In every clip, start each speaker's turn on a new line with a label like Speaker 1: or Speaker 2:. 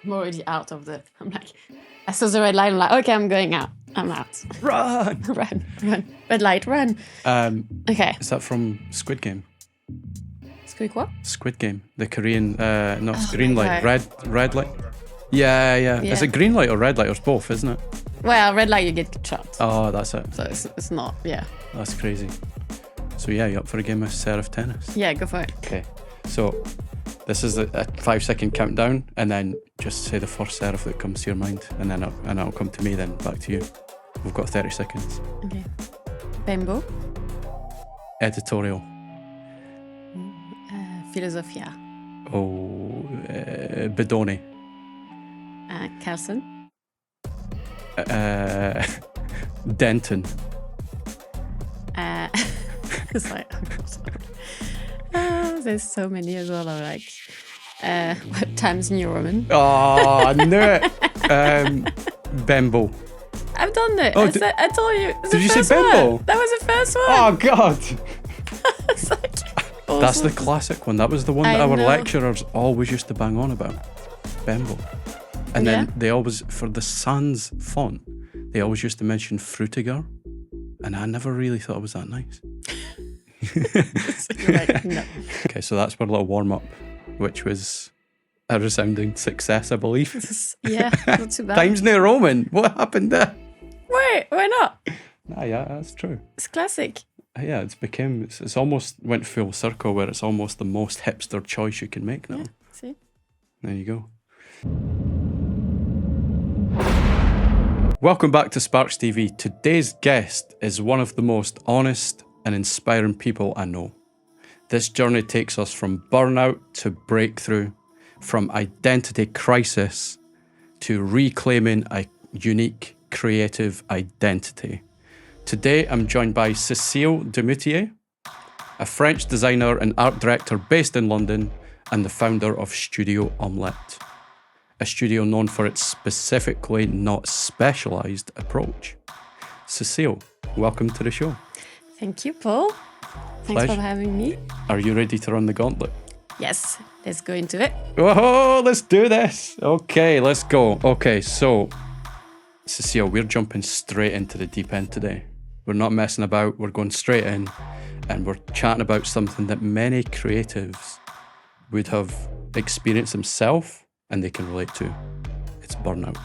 Speaker 1: I'm already out of the. I'm like, I saw the red light. I'm like, okay, I'm going out. I'm out.
Speaker 2: Run!
Speaker 1: Run. Red light, run. Okay.
Speaker 2: Is that from Squid Game?
Speaker 1: Squeak what?
Speaker 2: Squid Game, the Korean. No, it's
Speaker 1: Oh
Speaker 2: green
Speaker 1: my
Speaker 2: light,
Speaker 1: God.
Speaker 2: red light. Yeah. Is it green light or red light or it's both? Isn't it?
Speaker 1: Well, red light, you get shot.
Speaker 2: Oh, that's it.
Speaker 1: So it's not. Yeah.
Speaker 2: That's crazy. So yeah, you up for a game of Serif tennis?
Speaker 1: Yeah, go for it.
Speaker 2: Okay. So this is a 5-second countdown, and then just say the first serif that comes to your mind, and then it'll come to me. Then back to you. We've got 30 seconds.
Speaker 1: Okay. Bembo.
Speaker 2: Editorial.
Speaker 1: Filosofia.
Speaker 2: Oh, Bidoni.
Speaker 1: Carlson.
Speaker 2: Denton.
Speaker 1: It's like, there's so many as well. I'm like, what Times New Roman?
Speaker 2: Oh, I knew it. Bembo.
Speaker 1: I've done it.
Speaker 2: Oh,
Speaker 1: I told you.
Speaker 2: Did you say Bembo?
Speaker 1: That was the first one.
Speaker 2: Oh, God.
Speaker 1: It's like,
Speaker 2: That's the classic one. That was the one that our lecturers always used to bang on about. Bembo. And then they always, for the sans font, they always used to mention Frutiger. And I never really thought it was that nice.
Speaker 1: So you're like, no.
Speaker 2: Okay, so that's our little warm-up, which was a resounding success, I believe.
Speaker 1: Yeah, not too bad.
Speaker 2: Times New Roman. What happened there?
Speaker 1: Wait, why not?
Speaker 2: Yeah, that's true.
Speaker 1: It's classic.
Speaker 2: Yeah, it's almost went full circle where it's almost the most hipster choice you can make now.
Speaker 1: Yeah, see?
Speaker 2: There you go. Welcome back to Sparks TV. Today's guest is one of the most honest and inspiring people I know. This journey takes us from burnout to breakthrough, from identity crisis to reclaiming a unique creative identity. Today, I'm joined by Cécile Dumetier, a French designer and art director based in London and the founder of Studio Omelette, a studio known for its specifically not specialised approach. Cecile, welcome to the show.
Speaker 1: Thank you, Paul. Thanks for having me.
Speaker 2: Are you ready to run the gauntlet?
Speaker 1: Yes, let's go into it.
Speaker 2: Whoa, let's do this. Okay, let's go. Okay, so Cecile, we're jumping straight into the deep end today. We're not messing about, we're going straight in, and we're chatting about something that many creatives would have experienced themselves and they can relate to. It's burnout.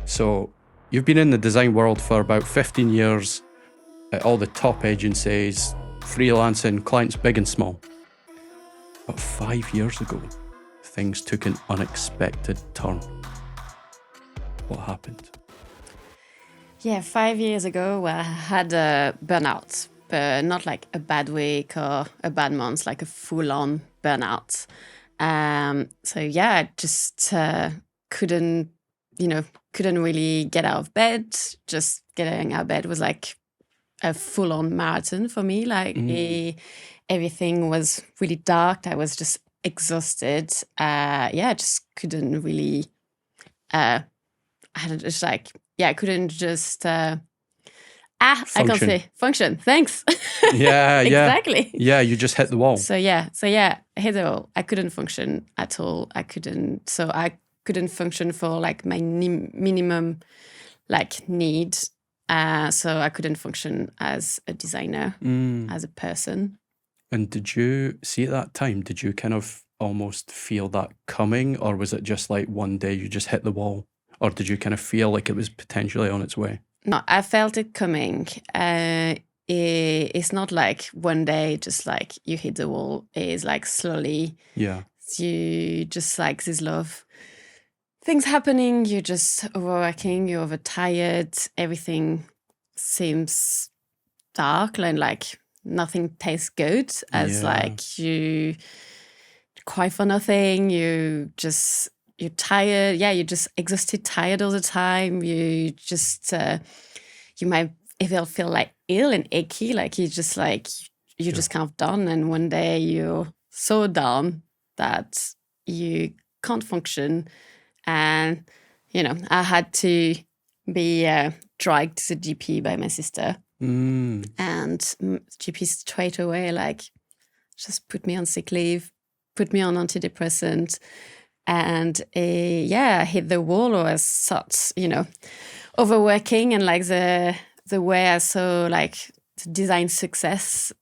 Speaker 2: So you've been in the design world for about 15 years, at all the top agencies, freelancing, clients big and small. But 5 years ago, things took an unexpected turn. What happened?
Speaker 1: Yeah, 5 years ago, I had a burnout, but not like a bad week or a bad month, like a full-on burnout. So yeah, I just couldn't really get out of bed. Just getting out of bed was like a full-on marathon for me. Like everything was really dark. I was just exhausted. I just couldn't really. I couldn't just. I can't say function. Thanks.
Speaker 2: Yeah,
Speaker 1: exactly.
Speaker 2: Yeah, you just hit the wall.
Speaker 1: So I hit the wall. I couldn't function at all. I couldn't function for like my minimum like need. So I couldn't function as a designer, as a person.
Speaker 2: And did you see at that time, did you kind of almost feel that coming, or was it just like one day you just hit the wall? Or did you kind of feel like it was potentially on its way?
Speaker 1: No, I felt it coming. It's not like one day just like you hit the wall. It's like slowly.
Speaker 2: Yeah.
Speaker 1: You just like this love. Things happening, you're just overworking, you're overtired. Everything seems dark and like nothing tastes good. As like you cry for nothing. You're tired. Yeah, you're just exhausted, tired all the time. You just, you might even feel like ill and achy. Like you're just just kind of done. And one day you're so down that you can't function. And, I had to be dragged to the GP by my sister. And GP straight away, like, just put me on sick leave, put me on antidepressant, And I hit the wall, or as such, overworking, and like the way I saw like design success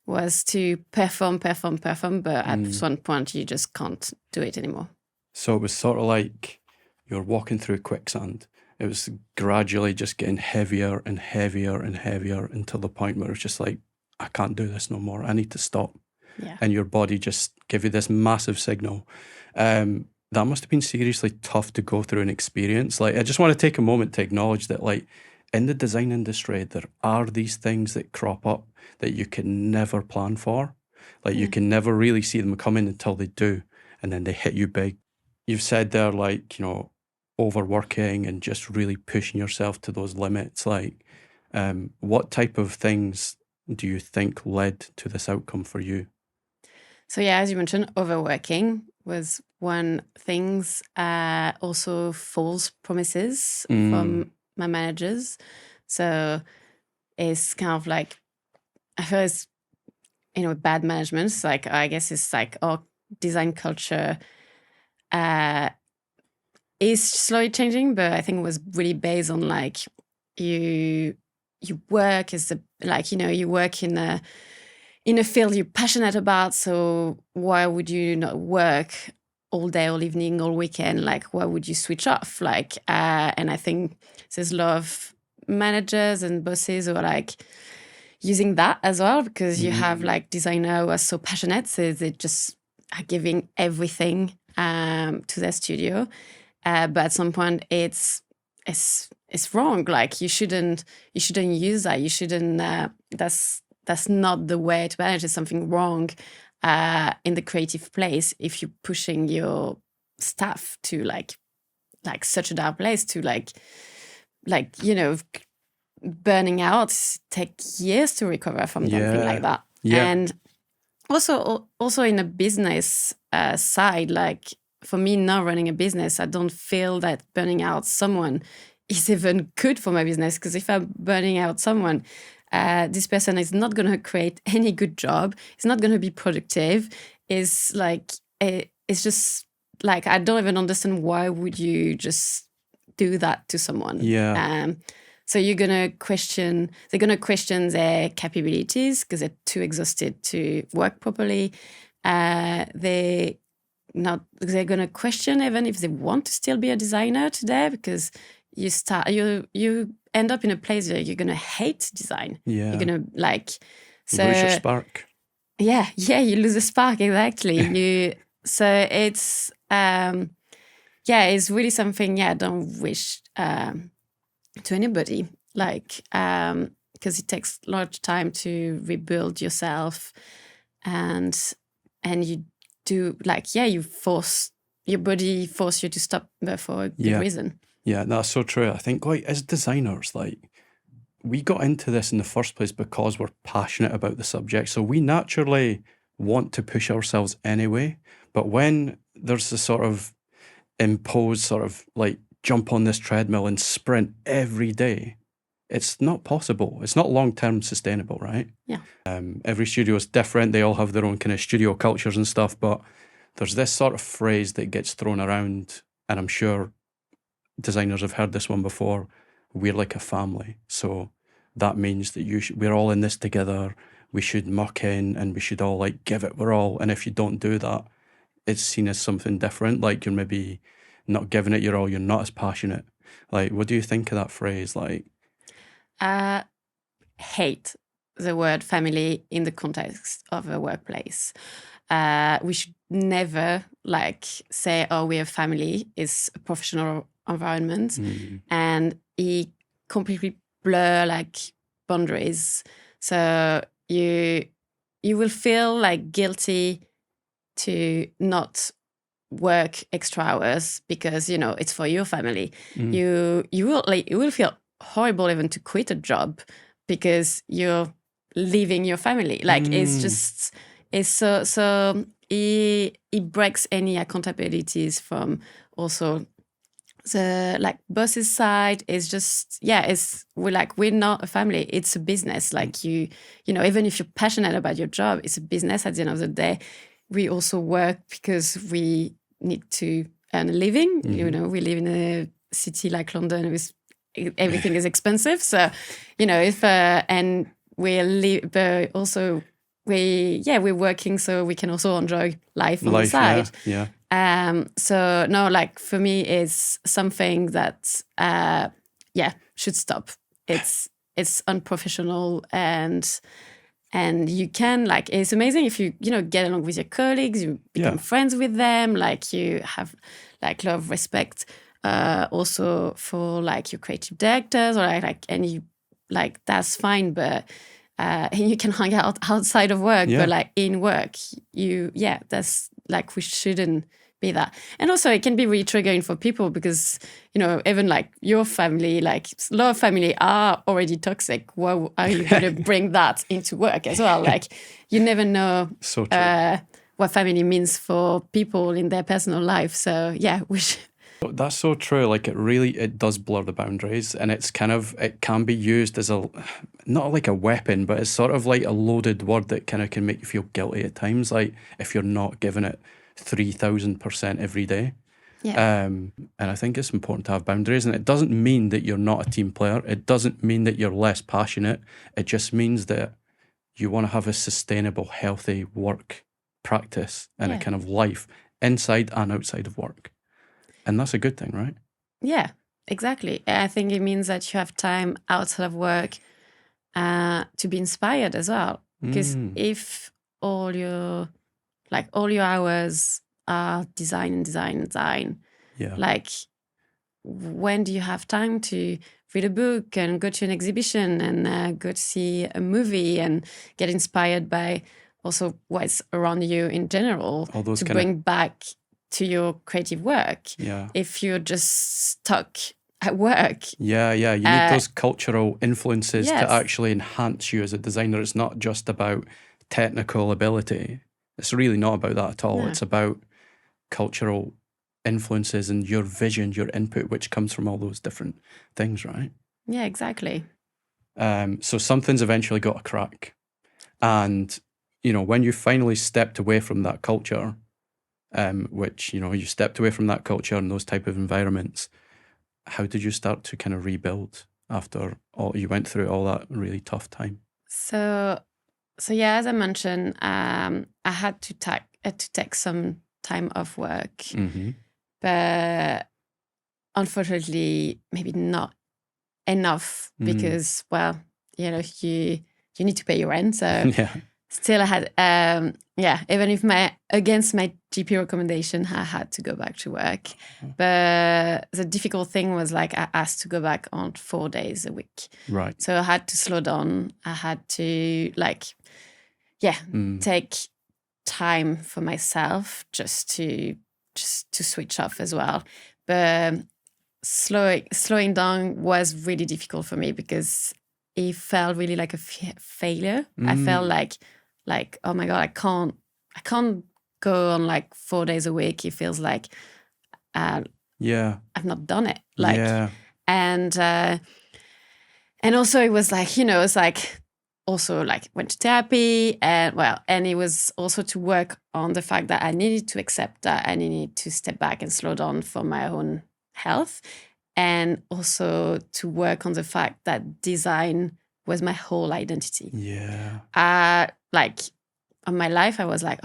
Speaker 1: was to perform, but at one point you just can't do it anymore.
Speaker 2: So it was sort of like you're walking through quicksand. It was gradually just getting heavier and heavier and heavier until the point where it's just like, I can't do this no more. I need to stop.
Speaker 1: Yeah.
Speaker 2: And your body just give you this massive signal. That must have been seriously tough to go through and experience. Like, I just want to take a moment to acknowledge that, like, in the design industry, there are these things that crop up that you can never plan for. Like, you can never really see them coming until they do, and then they hit you big. You've said there, like, overworking and just really pushing yourself to those limits. Like, what type of things do you think led to this outcome for you?
Speaker 1: So as you mentioned, overworking was one thing. Also false promises from my managers. So it's kind of like, I feel it's, bad management. It's like, I guess it's like our design culture is slowly changing, but I think it was really based on like you work as you work in a field you're passionate about. So why would you not work all day, all evening, all weekend? Like, why would you switch off? Like, and I think there's a lot of managers and bosses who are like using that as well, because you have like designers who are so passionate, so they just are giving everything to their studio. But at some point, it's wrong. Like, you shouldn't use that. You shouldn't. That's not the way to manage. There's something wrong in the creative place if you're pushing your staff to like such a dark place, to like burning out. Take years to recover from something like that.
Speaker 2: Yeah.
Speaker 1: And also in a business side, like for me now running a business, I don't feel that burning out someone is even good for my business, because if I'm burning out someone, this person is not going to create any good job. It's not going to be productive. It's like, it's just like, I don't even understand why would you just do that to someone.
Speaker 2: Yeah.
Speaker 1: So they're going to question their capabilities because they're too exhausted to work properly. They're going to question even if they want to still be a designer today, because you end up in a place where you're going to hate design.
Speaker 2: Yeah.
Speaker 1: You're going to lose
Speaker 2: your spark.
Speaker 1: Yeah, you lose the spark, exactly. So it's it's really something I don't wish to anybody, like because it takes a lot of time to rebuild yourself, and you do you force your body force you to stop for a good reason.
Speaker 2: Yeah, that's so true. I think, like, as designers, like, we got into this in the first place because we're passionate about the subject. So we naturally want to push ourselves anyway. But when there's this sort of imposed sort of like jump on this treadmill and sprint every day, it's not possible. It's not long-term sustainable, right?
Speaker 1: Yeah.
Speaker 2: Every studio is different. They all have their own kind of studio cultures and stuff. But there's this sort of phrase that gets thrown around, and I'm sure designers have heard this one before: we're like a family. So that means that we're all in this together. We should muck in and we should all like give it we're all. And if you don't do that, it's seen as something different. Like, you're maybe not giving it your all. You're not as passionate. Like, what do you think of that phrase? Like,
Speaker 1: hate the word family in the context of a workplace. We should never say, oh, we're a family. It's a professional environment, and it completely blur boundaries. So you will feel guilty to not work extra hours because it's for your family. You will feel horrible even to quit a job because you're leaving your family. It's so it breaks any accountabilities from also the boss's side. Is just we're not a family, it's a business. Even if you're passionate about your job, it's a business. At the end of the day, we also work because we need to earn a living. You know, we live in a city like London with everything is expensive. So, you know, if and but also we're working so we can also enjoy life on the side. So no, like for me, it's something that should stop. It's unprofessional and you can like it's amazing if you get along with your colleagues, you become friends with them, like you have like a lot of respect also for like your creative directors or like any like that's fine, but and you can hang out outside of work, but like in work that's like we shouldn't be that. And also it can be really triggering for people because even like your family, like a lot of family are already toxic. Why are you going to bring that into work as well? Like you never know what family means for people in their personal life. So we should.
Speaker 2: That's so true. Like it does blur the boundaries, and it can be used as not like a weapon, but it's sort of like a loaded word that kind of can make you feel guilty at times. Like if you're not giving it 3,000% every day. And I think it's important to have boundaries, and it doesn't mean that you're not a team player. It doesn't mean that you're less passionate. It just means that you want to have a sustainable, healthy work practice and a kind of life inside and outside of work. And that's a good thing, right? Yeah,
Speaker 1: exactly. I think it means that you have time outside of work to be inspired as well. Because if all your hours are design, like when do you have time to read a book and go to an exhibition and go to see a movie and get inspired by also what's around you in general to bring back to your creative work? If you're just stuck at work.
Speaker 2: You need those cultural influences to actually enhance you as a designer. It's not just about technical ability. It's really not about that at all. It's about cultural influences and your vision, your input, which comes from all those different things, right?
Speaker 1: Yeah, exactly.
Speaker 2: So something's eventually got a crack. And, when you finally stepped away from that culture, which, you stepped away from that culture and those type of environments, how did you start to kind of rebuild after you went through all that really tough time?
Speaker 1: So as I mentioned, I had to take some time off work, but unfortunately, maybe not enough because, you need to pay your rent. So still I had, even if against my GP recommendation, I had to go back to work. But the difficult thing was like I asked to go back on 4 days a week.
Speaker 2: Right.
Speaker 1: So I had to slow down. I had to take time for myself just to switch off as well. But slowing down was really difficult for me because it felt really like a failure. I felt like oh my God, I can't go on like 4 days a week. It feels like I've not done it. And also it was like, it's like also like went to therapy and it was also to work on the fact that I needed to accept that I needed to step back and slow down for my own health, and also to work on the fact that design was my whole identity. Like on my life, I was like,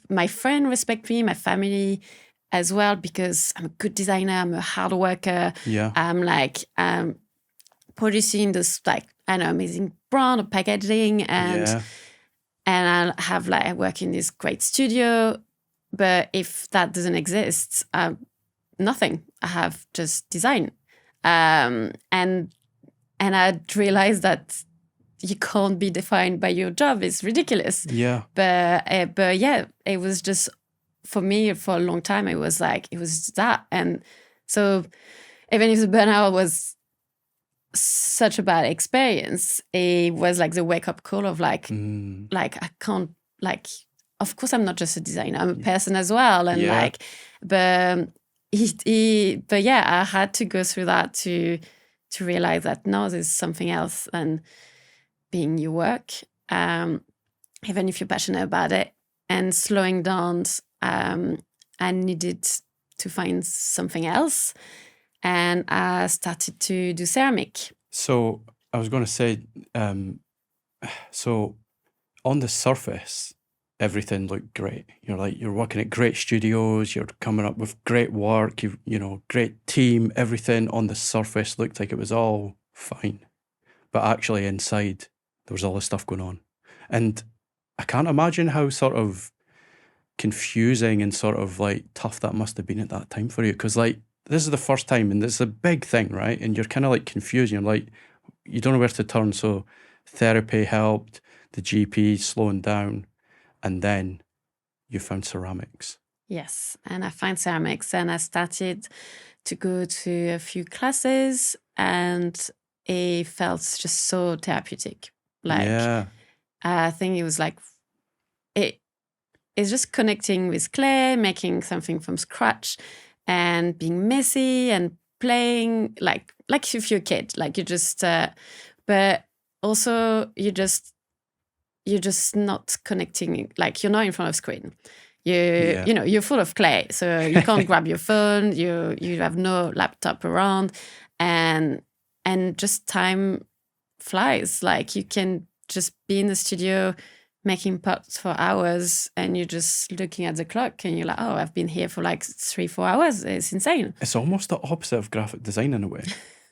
Speaker 1: my friend respect me, my family as well, because I'm a good designer, I'm a hard worker. I'm producing this amazing brand of packaging and I have I work in this great studio, but if that doesn't exist, nothing. I have just design, and I realized that you can't be defined by your job. It's ridiculous. But it was just for me for a long time. It was that, and so even if the burnout was such a bad experience, it was like the wake up call of I can't of course I'm not just a designer, I'm a person as well, and but I had to go through that to realize that no, there's something else than being your work, even if you're passionate about it, and slowing down I needed to find something else, and I started to do ceramic.
Speaker 2: So I was going to say, so on the surface, everything looked great. You're working at great studios, you're coming up with great work, great team, everything on the surface looked like it was all fine. But actually inside, there was all this stuff going on. And I can't imagine how sort of confusing and sort of like tough that must have been at that time for you. Because like, this is the first time and it's a big thing, right? And you're kind of like confused. You're like, you don't know where to turn. So therapy helped, the GP slowing down, and then you found ceramics.
Speaker 1: Yes, and I found ceramics, and I started to go to a few classes, and it felt just so therapeutic. Like,
Speaker 2: Yeah.
Speaker 1: I think it was like, it's just connecting with clay, making something from scratch, and being messy and playing like if you're a kid, like you just, but also you're just not connecting, like you're not in front of screen.
Speaker 2: Yeah.
Speaker 1: You're full of clay, so you can't grab your phone. You have no laptop around, and just time flies. Like you can just be in the studio making pots for hours, and you're just looking at the clock, and you're like, oh, I've been here for like 3-4 hours. It's insane.
Speaker 2: It's almost the opposite of graphic design in a way.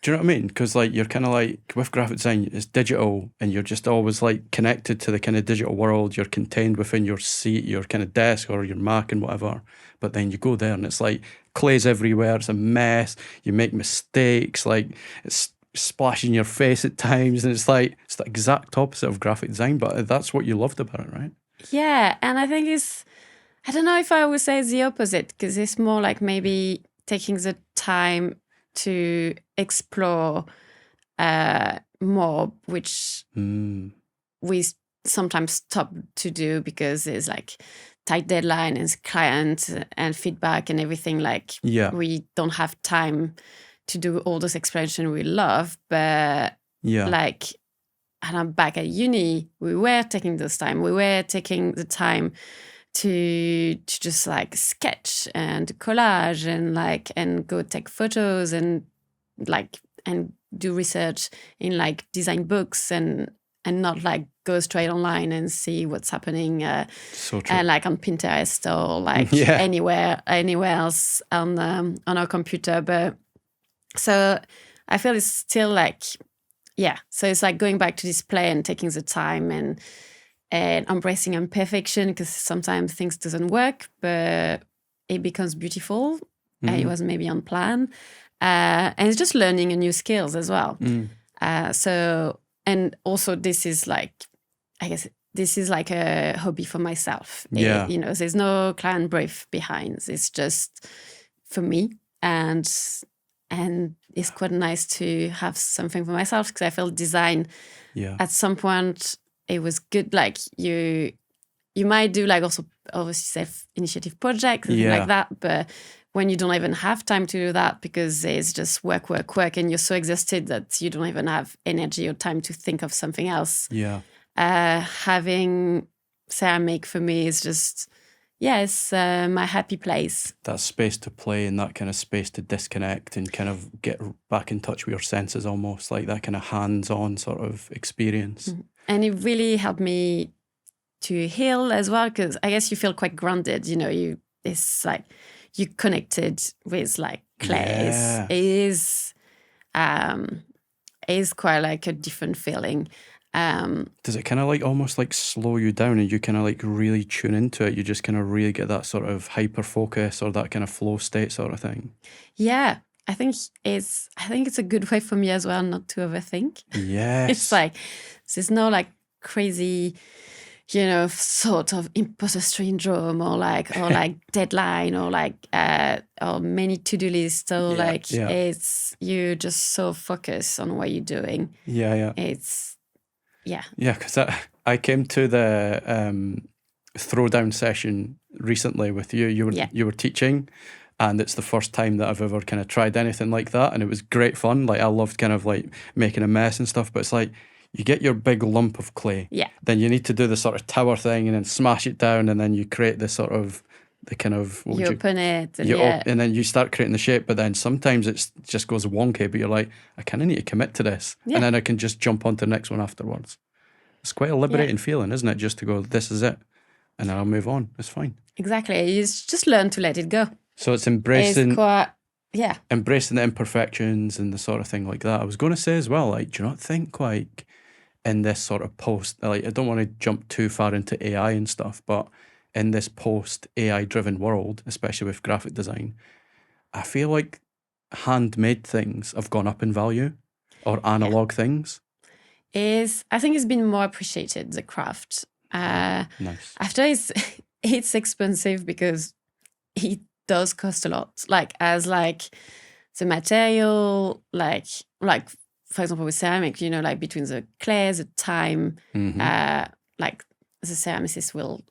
Speaker 2: Do you know what I mean? Because like you're kind of like with graphic design, it's digital, and you're just always like connected to the kind of digital world. You're contained within your seat, your kind of desk, or your Mac and whatever. But then you go there, and it's like clay's everywhere. It's a mess. You make mistakes. Like it's splashing your face at times, and it's like it's the exact opposite of graphic design. But that's what you loved about it, right?
Speaker 1: Yeah, and I think I don't know if I would say it's the opposite, because it's more like maybe taking the time to explore more, which we sometimes stop to do because there's like tight deadline and client and feedback and everything. Like we don't have time to do all those exploration we love. But like, and I'm back at uni, we were taking those time. We were taking the time to just like sketch and collage and go take photos and do research in like design books and not like go straight online and see what's happening
Speaker 2: so true.
Speaker 1: And like on Pinterest or like anywhere else on our computer. But so I feel it's still like, so it's like going back to display and taking the time and embracing imperfection, because sometimes things doesn't work, but it becomes beautiful. And it was maybe on plan. And it's just learning a new skills as well. So, and also this is like, I guess this is like a hobby for myself. There's no client brief behind. It's just for me. And it's quite nice to have something for myself, because I feel design at some point, it was good. Like you might do like also obviously self-initiative projects and things like that, but when you don't even have time to do that because it's just work, and you're so exhausted that you don't even have energy or time to think of something else. Having ceramic for me is just, it's my happy place.
Speaker 2: That space to play and that kind of space to disconnect and kind of get back in touch with your senses, almost like that kind of hands-on sort of experience.
Speaker 1: And it really helped me to heal as well, because I guess you feel quite grounded. It's like you connected with like clay. It is quite like a different feeling.
Speaker 2: Does it kind of like almost like slow you down and you kind of like really tune into it? You just kind of really get that sort of hyper focus or that kind of flow state sort of thing?
Speaker 1: Yeah, I think it's a good way for me as well not to overthink.
Speaker 2: Yes.
Speaker 1: It's like there's no like crazy, sort of imposter syndrome or like deadline or like or many to-do lists or it's you just so focused on what you're doing. It's
Speaker 2: because I came to the throwdown session recently with you. You were teaching, and it's the first time that I've ever kind of tried anything like that, and it was great fun. Like I loved kind of like making a mess and stuff, but it's like you get your big lump of clay, then you need to do the sort of tower thing and then smash it down, and then you create this sort of the kind of
Speaker 1: You open it and
Speaker 2: and then you start creating the shape, but then sometimes it just goes wonky, but you're like, I kind of need to commit to this, and then I can just jump onto the next one afterwards. It's quite a liberating feeling, isn't it? Just to go, this is it, and then I'll move on. It's fine.
Speaker 1: Exactly. You just learn to let it go.
Speaker 2: So it's embracing,
Speaker 1: It's quite,
Speaker 2: embracing the imperfections and the sort of thing like that. I was going to say as well, like, do you not think like in this sort of post, like, I don't want to jump too far into AI and stuff, but in this post AI driven world, especially with graphic design, I feel like handmade things have gone up in value, or analog things.
Speaker 1: I think it's been more appreciated, the craft.
Speaker 2: Nice.
Speaker 1: After it's expensive because it does cost a lot. Like as like the material, like for example with ceramic, you know, like between the clay, the time, like the ceramicist will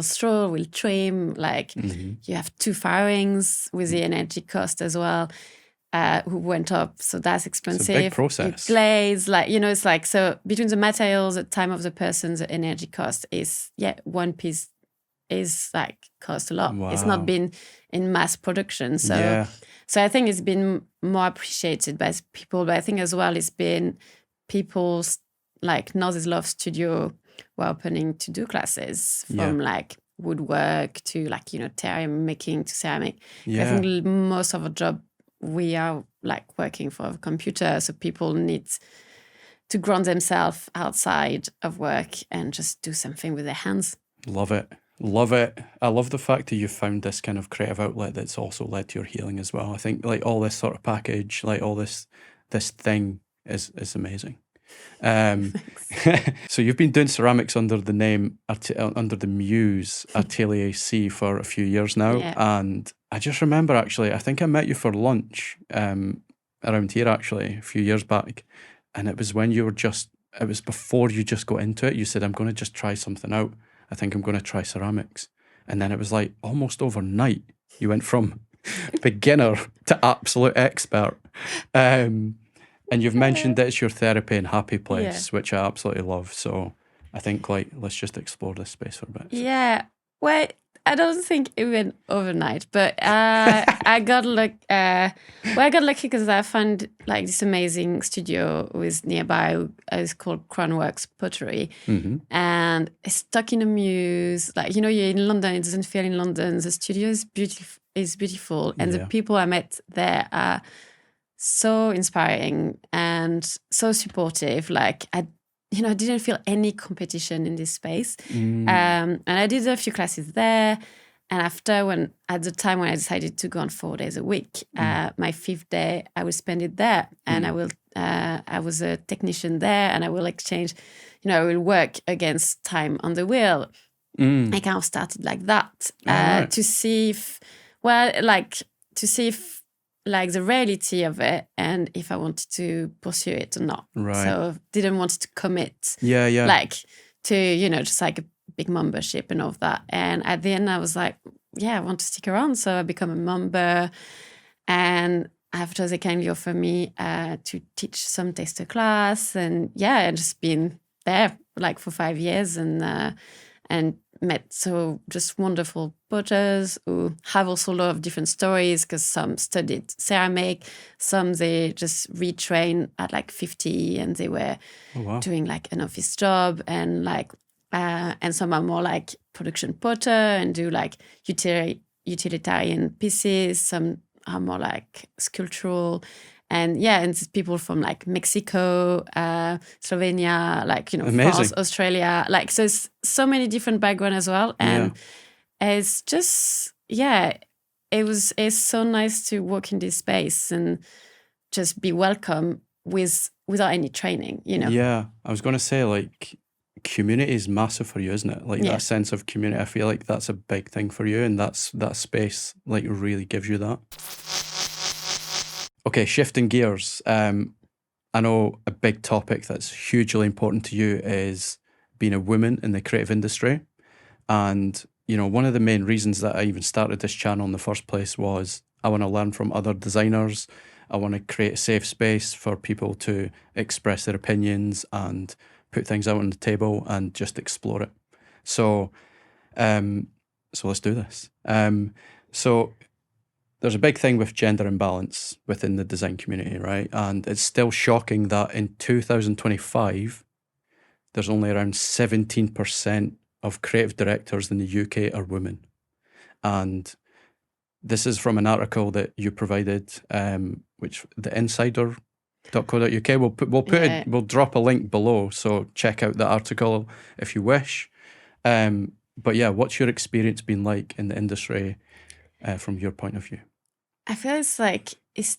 Speaker 1: straw, will trim, like you have 2 firings with the energy cost as well. Who went up, so that's expensive.
Speaker 2: It's a big process.
Speaker 1: You glaze, like, you know, it's like, so between the materials, the time of the person, the energy cost is, one piece is like cost a lot.
Speaker 2: Wow.
Speaker 1: It's not been in mass production. So I think it's been more appreciated by people, but I think as well it's been people like Noz's Love Studio were opening to do classes from like woodwork to like, you know, terrarium making to ceramic. I think most of our job, we are like working for a computer, so people need to ground themselves outside of work and just do something with their hands.
Speaker 2: Love it. Love it. I love the fact that you found this kind of creative outlet that's also led to your healing as well. I think like all this sort of package, like all this thing is amazing. So you've been doing ceramics under the name, under the Muse Atelier C for a few years now. And I just remember actually, I think I met you for lunch around here actually a few years back. And it was when you were it was before you just got into it. You said, I'm going to just try something out. I think I'm going to try ceramics. And then it was like almost overnight, you went from beginner to absolute expert. And you've mentioned that it's your therapy and happy place, which I absolutely love. So I think like, let's just explore this space for a bit.
Speaker 1: Yeah. Well, I don't think it went overnight, but I got lucky because I found like this amazing studio with nearby. It's called Crownworks Pottery, and it's stuck in a muse. Like, you know, you're in London. It doesn't feel in London. The studio is beautiful, and the people I met there are so inspiring and so supportive. Like I didn't feel any competition in this space. And I did a few classes there. And at the time when I decided to go on 4 days a week, my 5th day, I will spend it there. And I was a technician there, and I will exchange, I will work against time on the wheel. I kind of started like that to see if like the reality of it and if I wanted to pursue it or not.
Speaker 2: Right.
Speaker 1: So didn't want to commit.
Speaker 2: Like
Speaker 1: to, just like a big membership and all of that. And at the end I was like, I want to stick around. So I become a member, and after they kindly offer me to teach some taster class, and I've just been there like for 5 years and met so just wonderful potters who have also a lot of different stories, because some studied ceramic, some they just retrained at like 50 and they were doing like an office job, and like and some are more like production potter and do like utilitarian pieces. Some are more like sculptural. And it's people from like Mexico, Slovenia, like, France, Australia, like, so it's so many different backgrounds as well. And it's just, it's so nice to walk in this space and just be welcome without any training,
Speaker 2: Yeah, I was going to say, like, community is massive for you, isn't it? Like that sense of community, I feel like that's a big thing for you, and that space like really gives you that. Okay, shifting gears. I know a big topic that's hugely important to you is being a woman in the creative industry. And, one of the main reasons that I even started this channel in the first place was I want to learn from other designers. I want to create a safe space for people to express their opinions and put things out on the table and just explore it. So So let's do this. So there's a big thing with gender imbalance within the design community, right? And it's still shocking that in 2025, there's only around 17% of creative directors in the UK are women. And this is from an article that you provided, which the insider.co.uk. We'll drop a link below, so check out the article if you wish. But yeah, what's your experience been like in the industry from your point of view?
Speaker 1: I feel it's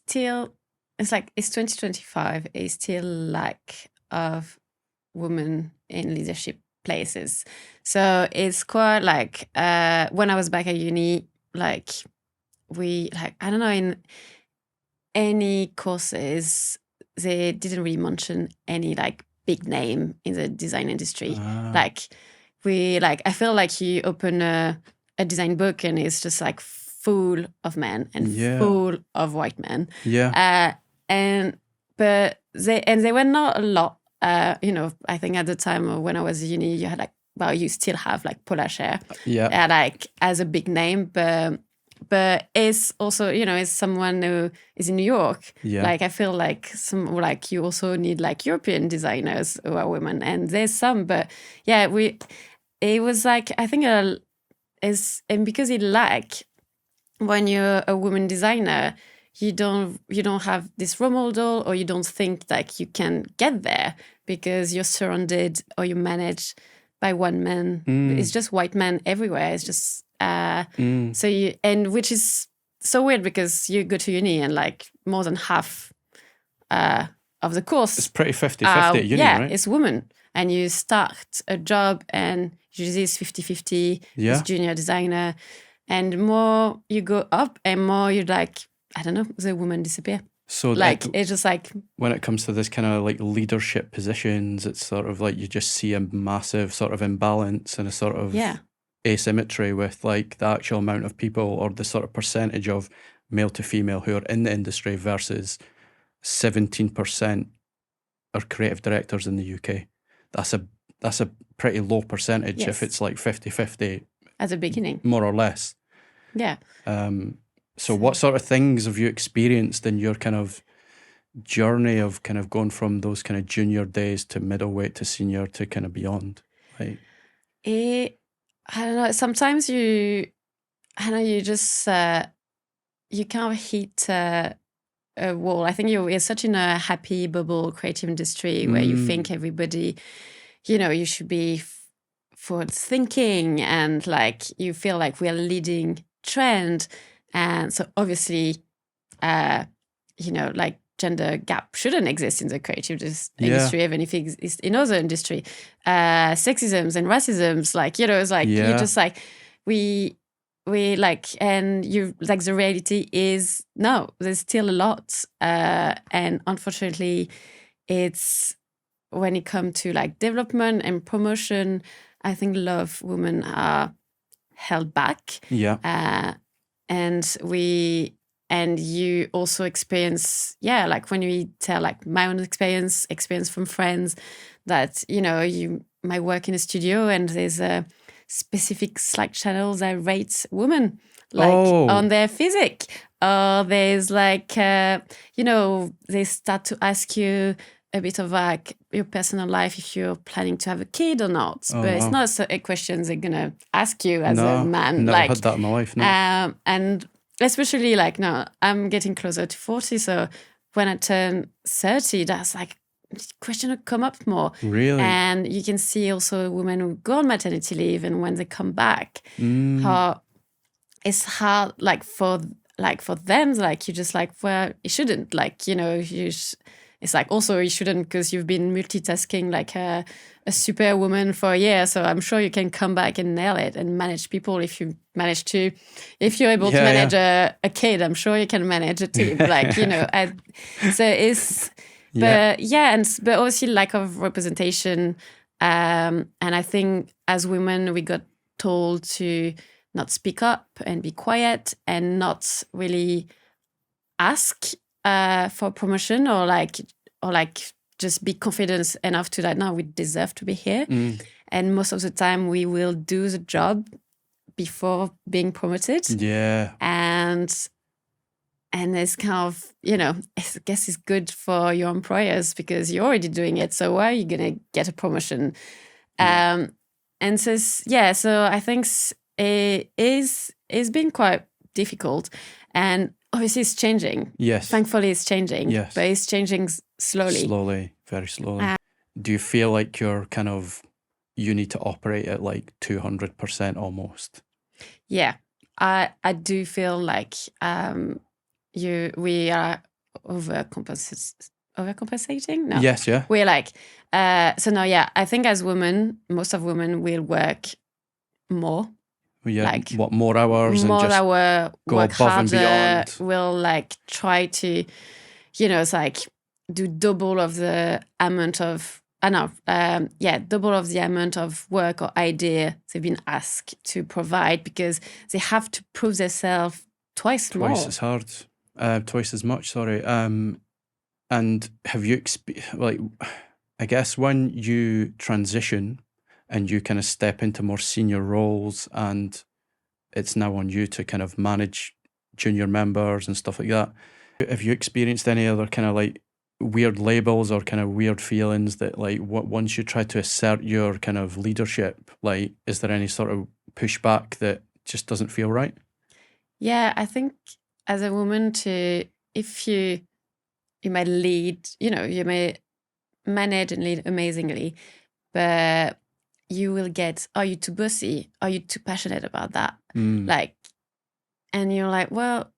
Speaker 1: 2025. It's still lack of women in leadership places. So it's quite when I was back at uni, I don't know, in any courses, they didn't really mention any big name in the design industry. I feel like you open a design book and it's just full of men and full of white men.
Speaker 2: Yeah.
Speaker 1: But they were not a lot. I think at the time when I was at uni, you had you still have Paula Scher, as a big name, but it's also, it's someone who is in New York.
Speaker 2: Yeah.
Speaker 1: I feel you also need European designers who are women, and there's some, but yeah, it was I think and because when you're a woman designer, you don't have this role model, or you don't think you can get there because you're surrounded or you're managed by one man. It's just white men everywhere. It's just which is so weird because you go to uni and more than half of the course,
Speaker 2: it's pretty 50-50 at uni, right?
Speaker 1: It's women, and you start a job and usually it's 50-50. It's junior designer, and more you go up and more you're I don't know, the women disappear.
Speaker 2: So
Speaker 1: it's just
Speaker 2: when it comes to this kind of leadership positions, it's sort of you just see a massive sort of imbalance and a sort of asymmetry with the actual amount of people, or the sort of percentage of male to female who are in the industry versus 17% are creative directors in the UK. That's a pretty low percentage if it's 50-50
Speaker 1: at the beginning,
Speaker 2: more or less.
Speaker 1: Yeah.
Speaker 2: So what sort of things have you experienced in your kind of journey of kind of going from those kind of junior days to middleweight to senior to kind of beyond?
Speaker 1: I don't know. Sometimes you just you kind of hit a wall. I think you're such in a happy bubble creative industry where you think everybody, you should be forward thinking, and you feel we are leading trend. And so obviously, gender gap shouldn't exist in the creative industry, even if it exists in other industry. Sexisms and racisms, you're just and you the reality is no, there's still a lot. And unfortunately, it's when it comes to development and promotion, I think a lot of women are held back.
Speaker 2: Yeah.
Speaker 1: And you also experience, when we tell my own experience from friends that, you might work in a studio and there's a specific Slack channel that rates women on their physique. Or there's they start to ask you a bit of your personal life, if you're planning to have a kid or not. But it's not a question they're going to ask you as a man.
Speaker 2: Never had that in my life, no.
Speaker 1: And especially now I'm getting closer to 40, so when I turn 30, that's question will come up more.
Speaker 2: Really?
Speaker 1: And you can see also women who go on maternity leave, and when they come back, how it's hard for them, you just well, you shouldn't, it's also you shouldn't, because you've been multitasking a superwoman for a year. So I'm sure you can come back and nail it and manage people if you're able to manage a kid. I'm sure you can manage a team. So it's, but but obviously lack of representation. And I think as women, we got told to not speak up and be quiet and not really ask for promotion, or just be confident enough to no, we deserve to be here. And most of the time we will do the job before being promoted.
Speaker 2: Yeah.
Speaker 1: And it's kind of, I guess it's good for your employers because you're already doing it. So why are you going to get a promotion?
Speaker 2: Yeah.
Speaker 1: And so, so I think it's been quite difficult. And obviously it's changing.
Speaker 2: Yes.
Speaker 1: Thankfully it's changing.
Speaker 2: Yes.
Speaker 1: But it's changing slowly.
Speaker 2: Slowly, very slowly. Do you feel like you need to operate at like 200% almost?
Speaker 1: Yeah. I do feel like we are overcompensating? No.
Speaker 2: Yes, yeah.
Speaker 1: We're like, so no, yeah, I think as women, most of women will work more.
Speaker 2: Yeah,
Speaker 1: like
Speaker 2: more hours
Speaker 1: more
Speaker 2: and just
Speaker 1: hour,
Speaker 2: go
Speaker 1: work
Speaker 2: above
Speaker 1: harder,
Speaker 2: and beyond.
Speaker 1: will like try to, it's like do double of the amount of, double of the amount of work or idea they've been asked to provide because they have to prove themselves twice more.
Speaker 2: Twice as hard. Twice as much, sorry. And have you, I guess when you transition and you kind of step into more senior roles and it's now on you to kind of manage junior members and stuff like that, have you experienced any other kind of like weird labels or kind of weird feelings that like once you try to assert your kind of leadership, like is there any sort of pushback that just doesn't feel right?
Speaker 1: Yeah, I think as a woman if you may lead, you may manage and lead amazingly, but you will get, are you too bossy? Are you too passionate about that? Like, and you're like, well,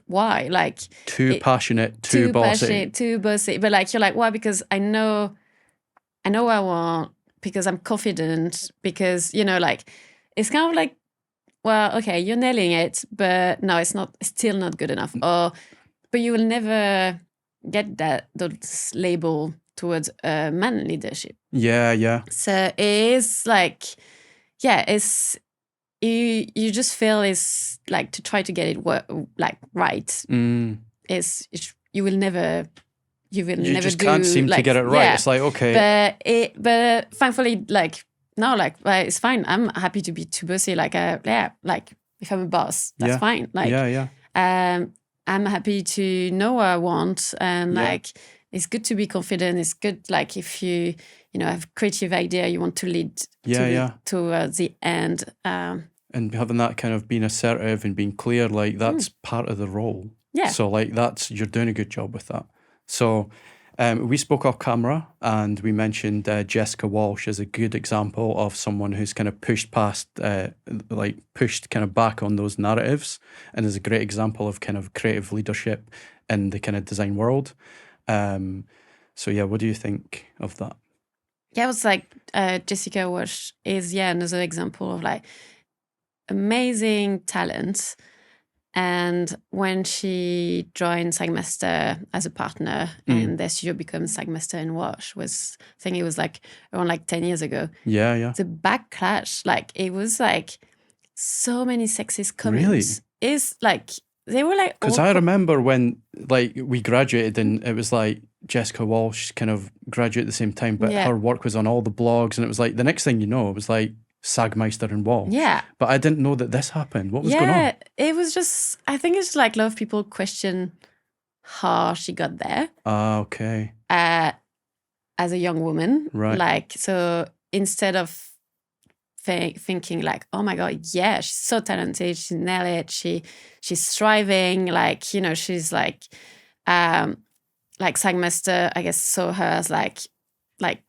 Speaker 1: why? Like
Speaker 2: too passionate, too bossy.
Speaker 1: But like, you're like, why? Because I know what I want, because I'm confident, because, like, it's kind of like, well, okay, you're nailing it, but no, it's still not good enough. But you will never get those label towards man leadership.
Speaker 2: Yeah, yeah.
Speaker 1: So it is like, it's you just feel it's like to try to get it right. It's you will never
Speaker 2: just can't seem to get it right. Yeah. It's like, okay,
Speaker 1: but thankfully, like no, like it's fine. I'm happy to be too bossy. Like like if I'm a boss, that's fine. Like I'm happy to know what I want, and like it's good to be confident. It's good, like if you have creative idea, you want to lead towards the end.
Speaker 2: And having that kind of being assertive and being clear, like that's part of the role.
Speaker 1: Yeah.
Speaker 2: So like you're doing a good job with that. So we spoke off camera and we mentioned Jessica Walsh as a good example of someone who's kind of pushed past, pushed kind of back on those narratives, and is a great example of kind of creative leadership in the kind of design world. So yeah, what do you think of that?
Speaker 1: Yeah, it was like Jessica Walsh is another example of like amazing talent. And when she joined Sagmaster as a partner and their studio becomes Sagmaster in Walsh, I think it was like around like 10 years ago.
Speaker 2: Yeah, yeah.
Speaker 1: The backlash, like it was like so many sexist comments.
Speaker 2: Really?
Speaker 1: It's like they were like,
Speaker 2: because I remember when like we graduated and it was like Jessica Walsh kind of graduated at the same time, but her work was on all the blogs, and it was like the next thing you know, it was like Sagmeister and Walsh. Yeah. But I didn't know that this happened. What was going on?
Speaker 1: Yeah, it was just, I think it's like a lot of people question how she got there.
Speaker 2: Okay.
Speaker 1: As a young woman.
Speaker 2: Right.
Speaker 1: Like, so instead of thinking like, oh my God, yeah, she's so talented, she nailed it, she's thriving, like, she's like Sagmaster, I guess, saw her as like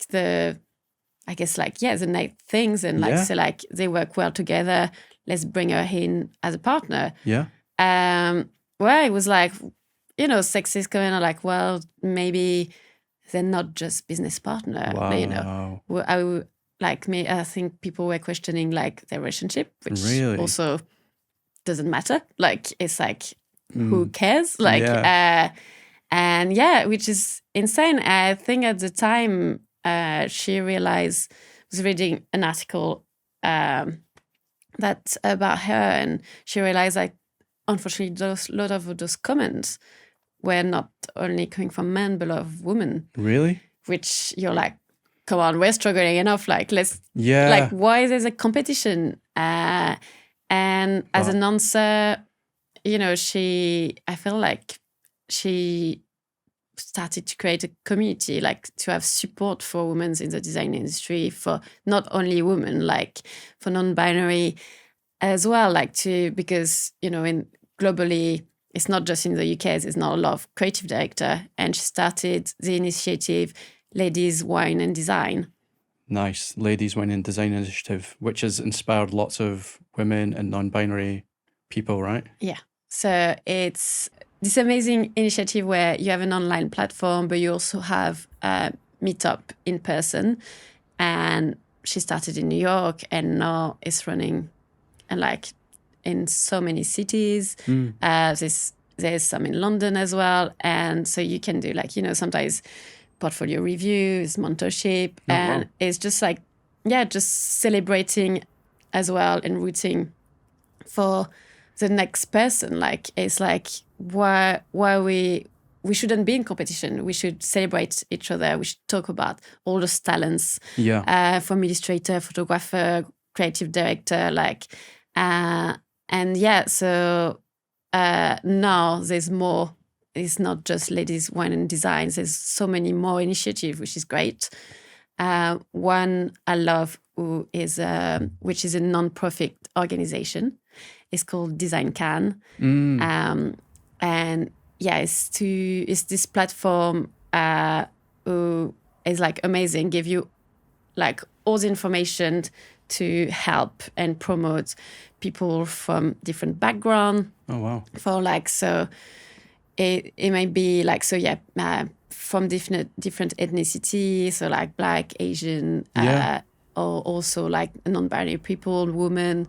Speaker 1: the, I guess like, the nice things, and like, so like they work well together, let's bring her in as a partner.
Speaker 2: Yeah.
Speaker 1: Well, it was like, sexist comment are like, well, maybe they're not just business partner.
Speaker 2: Wow.
Speaker 1: I think people were questioning like their relationship, which also doesn't matter. Like, it's like, who cares? Like, which is insane. I think at the time, she realized, was reading an article that's about her, and she realized like, unfortunately, a lot of those comments were not only coming from men, but a lot of women.
Speaker 2: Really?
Speaker 1: Which you're like, come on, we're struggling enough. Like, let's,
Speaker 2: Yeah.
Speaker 1: like, why there's a competition? And as an answer, you know, I feel like she started to create a community, like to have support for women in the design industry, for not only women, like for non-binary as well, like because, you know, globally, it's not just in the UK, there's not a lot of creative director. And she started the initiative Ladies, Wine and Design.
Speaker 2: Nice. Ladies, Wine and Design initiative, which has inspired lots of women and non-binary people, right?
Speaker 1: Yeah. So it's this amazing initiative where you have an online platform, but you also have a meetup in person. And she started in New York and now it's running like in so many cities. There's some in London as well. And so you can do like, you know, sometimes portfolio reviews, mentorship. And it's just like, yeah, just celebrating as well and rooting for the next person. Like, it's like why we shouldn't be in competition. We should celebrate each other. We should talk about all those talents.
Speaker 2: Yeah.
Speaker 1: From illustrator, photographer, creative director, like, and yeah. So now there's more. It's not just Ladies, Wine and Design. There's so many more initiatives, which is great. One I love, which is a non-profit organization. It's called Design Can. And yeah, it's this platform who is like amazing, give you like all the information to help and promote people from different backgrounds.
Speaker 2: Oh, wow.
Speaker 1: For like, so it might be like, so yeah, from different ethnicity, so like Black, Asian, or also like non-binary people, women,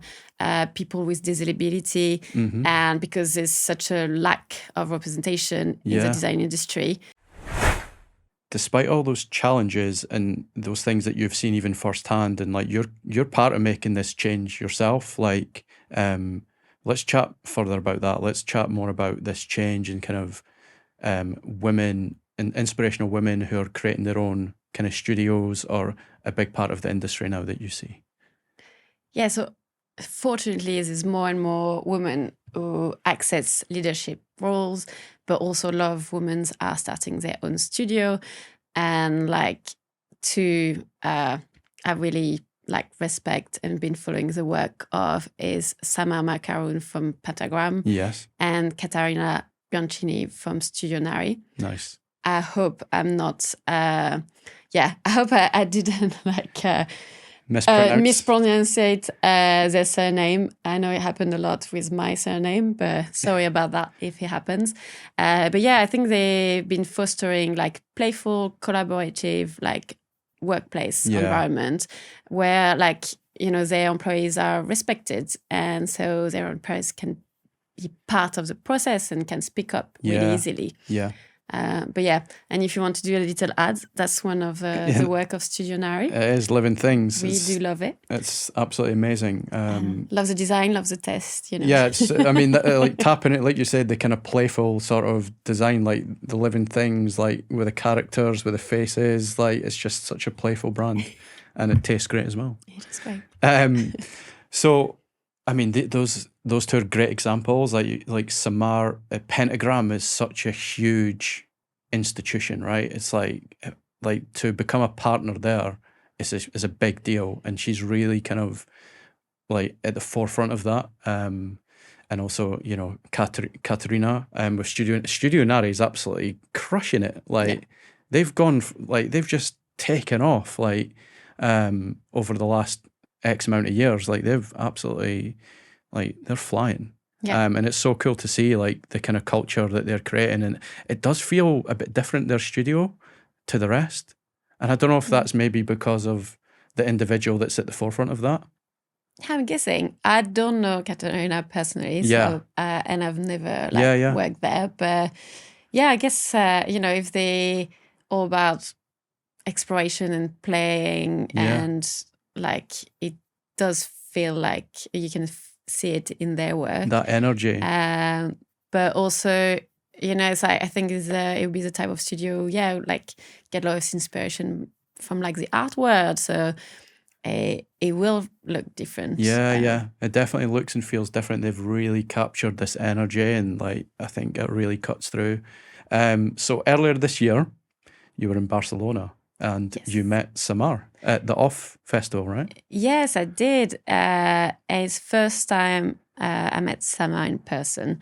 Speaker 1: people with disability. And because there's such a lack of representation in the design industry.
Speaker 2: Despite all those challenges and those things that you've seen even firsthand, and like you're part of making this change yourself, like let's chat further about that. Let's chat more about this change and kind of women and inspirational women who are creating their own kind of studios, or a big part of the industry now that you see.
Speaker 1: Yeah, so fortunately there's more and more women who access leadership roles, but also a lot of women are starting their own studio. And like I really like respect and been following the work of is Samar Macaroon from Pentagram.
Speaker 2: Yes.
Speaker 1: And Katarina Bianchini from Studio Nari.
Speaker 2: Nice.
Speaker 1: I hope I'm not, I hope I didn't like mispronounce their surname. I know it happened a lot with my surname, but sorry about that if it happens. But yeah, I think they've been fostering like playful, collaborative, like workplace environment where like, you know, their employees are respected. And so their employees can be part of the process and can speak up really easily.
Speaker 2: Yeah.
Speaker 1: But yeah, and if you want to do a little ad, that's one of the work of Studio Nari.
Speaker 2: It is living things.
Speaker 1: We do love it.
Speaker 2: It's absolutely amazing.
Speaker 1: Love the design, love the test, you know.
Speaker 2: Yeah, it's, I mean, like tapping it, like you said, the kind of playful sort of design, like the living things, like with the characters, with the faces, like it's just such a playful brand, and it tastes great as well.
Speaker 1: It is great.
Speaker 2: So, I mean, those two are great examples. Like Samar, Pentagram is such a huge institution, right? It's like to become a partner there is a big deal, and she's really kind of like at the forefront of that. And also, you know, Katerina with Studio Nari is absolutely crushing it. Like they've gone, like they've just taken off, like over the last X amount of years. Like they've absolutely, like they're flying. And it's so cool to see like the kind of culture that they're creating, and it does feel a bit different, their studio, to the rest. And I don't know if that's maybe because of the individual that's at the forefront of that.
Speaker 1: I'm guessing. I don't know Katerina personally, so and I've never worked there. But yeah, I guess you know, if they all about exploration and playing, and like it does feel like you can see it in their work.
Speaker 2: That energy.
Speaker 1: But also, you know, it's like, I think it would be the type of studio, like get a lot of inspiration from like the art world, so it will look different.
Speaker 2: Yeah. It definitely looks and feels different. They've really captured this energy, and like I think it really cuts through. So earlier this year, you were in Barcelona and you met Samar at the Off Festival, right?
Speaker 1: Yes, I did. It's first time I met Samar in person,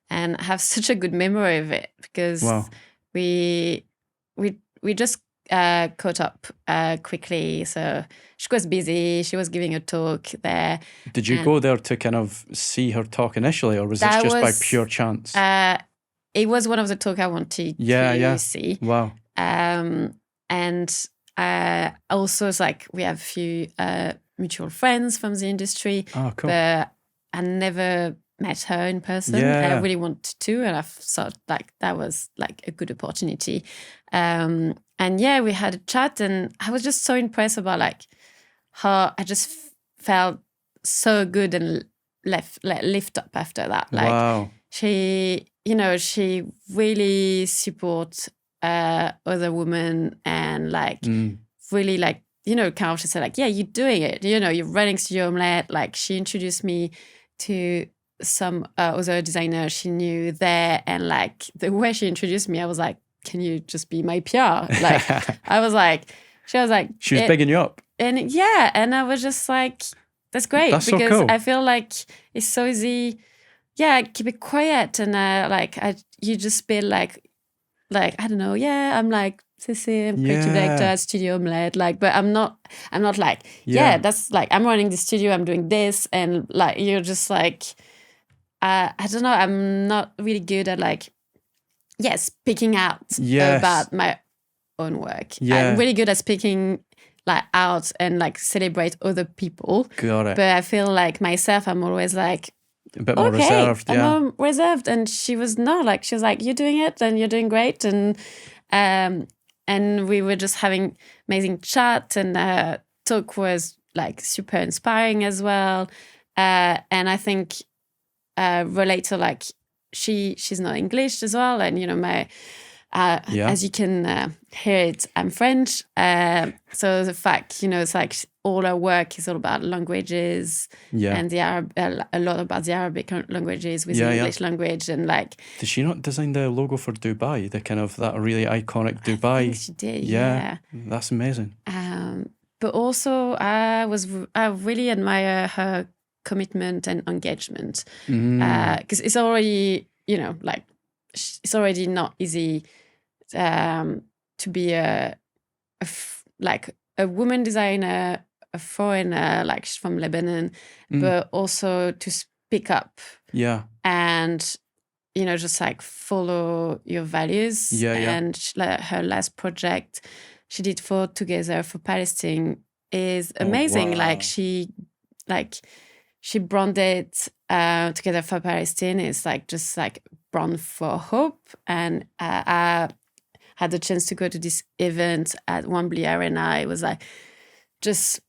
Speaker 1: and I have such a good memory of it because
Speaker 2: Wow.
Speaker 1: we just caught up quickly. So she was busy. She was giving a talk there.
Speaker 2: Did you go there to kind of see her talk initially, or was this
Speaker 1: That
Speaker 2: just by
Speaker 1: was,
Speaker 2: pure chance?
Speaker 1: It was one of the talk I wanted to see.
Speaker 2: Wow.
Speaker 1: And also, it's like we have a few mutual friends from the industry,
Speaker 2: Oh, cool.
Speaker 1: but I never met her in person.
Speaker 2: Yeah.
Speaker 1: I really wanted to, and I thought like that was like a good opportunity. And yeah, we had a chat, and I was just so impressed about like how I just felt so good and lift up after that. Like
Speaker 2: Wow.
Speaker 1: she really supports other women, and like really like, kind of she said like, yeah, you're doing it, you're running Studio Omelette. Like she introduced me to some other designer she knew there, and like the way she introduced me, I was like, can you just be my PR? Like I was like, she was bigging you up, and and I was just like, that's great. That's because so cool. I feel like it's so easy, keep it quiet, and you just be like I don't know, I'm like Cecile, I'm creative director at Studio Omelette, like, but I'm not like, that's like, I'm running the studio, I'm doing this, and like, you're just like, I don't know, I'm not really good at like, speaking out about my own work. I'm really good at speaking like out and like celebrate other people. Got it. But I feel like myself, I'm always like, a bit more reserved. I'm more reserved. And she was like, you're doing it and you're doing great. And we were just having amazing chat, and talk was like super inspiring as well. And I think relate to like, she's not English as well. And, my, as you can hear it, I'm French. So the fact, it's like all our work is all about languages, and a lot about the Arabic languages with the English language. And like,
Speaker 2: did she not design the logo for Dubai? The kind of that really iconic Dubai.
Speaker 1: I think she did. Yeah,
Speaker 2: that's amazing.
Speaker 1: But also, I really admire her commitment and engagement, because it's already, like, it's already not easy to be a woman designer, a foreigner, like she's from Lebanon, but also to speak up. Yeah. And, just like follow your values. And her last project she did for Together for Palestine is amazing. Oh, wow. She branded Together for Palestine. It's like just like brand for hope. And I had the chance to go to this event at Wembley Arena. It was like just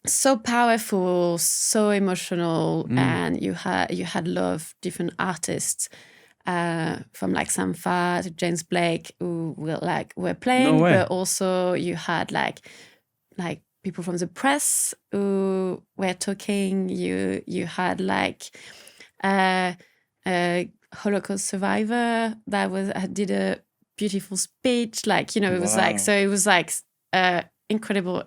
Speaker 1: so powerful, so emotional, and you had a lot of different artists, from like Samfa to James Blake, who were playing, but also you had like people from the press who were talking. You had like a Holocaust survivor that did a beautiful speech. Like, it was like, so it was like incredible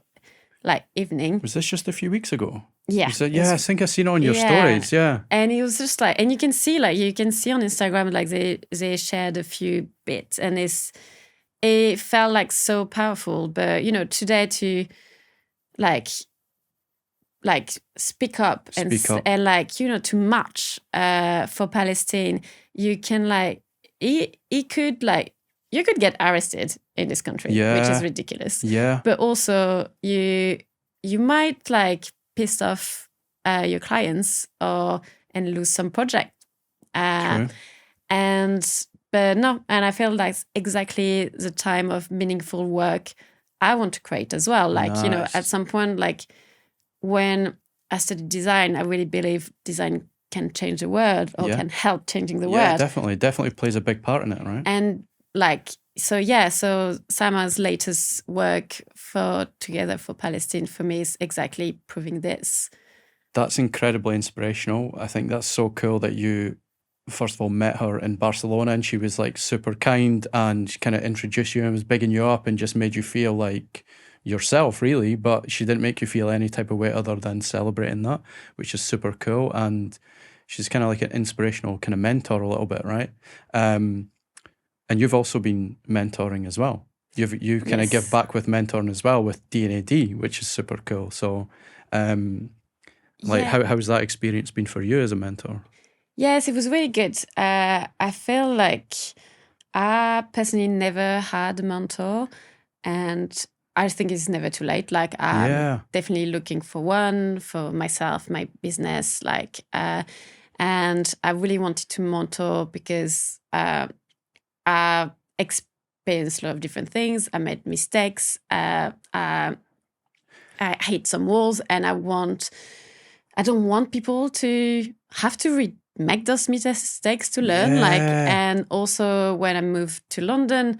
Speaker 1: like evening.
Speaker 2: Was this just a few weeks ago?
Speaker 1: Yeah.
Speaker 2: You said, I think I've seen it on your stories. Yeah.
Speaker 1: And it was just like, and you can see on Instagram, like they shared a few bits, and it felt like so powerful. But, today to like speak up and like, to march for Palestine, you can like, you could get arrested in this country, which is ridiculous. Yeah. But also you might like piss off your clients and lose some project. True. But no, and I feel that's exactly the time of meaningful work I want to create as well. Like, nice. At some point, like when I studied design, I really believe design can change the world or can help changing the world.
Speaker 2: Yeah, definitely plays a big part in it, right?
Speaker 1: And like, so Sama's latest work for Together for Palestine for me is exactly proving this.
Speaker 2: That's incredibly inspirational. I think that's so cool that you, first of all, met her in Barcelona and she was like super kind and she kind of introduced you and was bigging you up and just made you feel like yourself, really. But she didn't make you feel any type of way other than celebrating that, which is super cool. And she's kind of like an inspirational kind of mentor a little bit, right? And you've also been mentoring as well. You kind of give back with mentoring as well with D&AD, which is super cool. So, how's that experience been for you as a mentor?
Speaker 1: Yes, it was really good. I feel like I personally never had a mentor, and I think it's never too late. Like I'm definitely looking for one for myself, my business. And I really wanted to mentor because I experienced a lot of different things. I made mistakes. I hit some walls, and I don't want people to have to make those mistakes to learn. And also when I moved to London,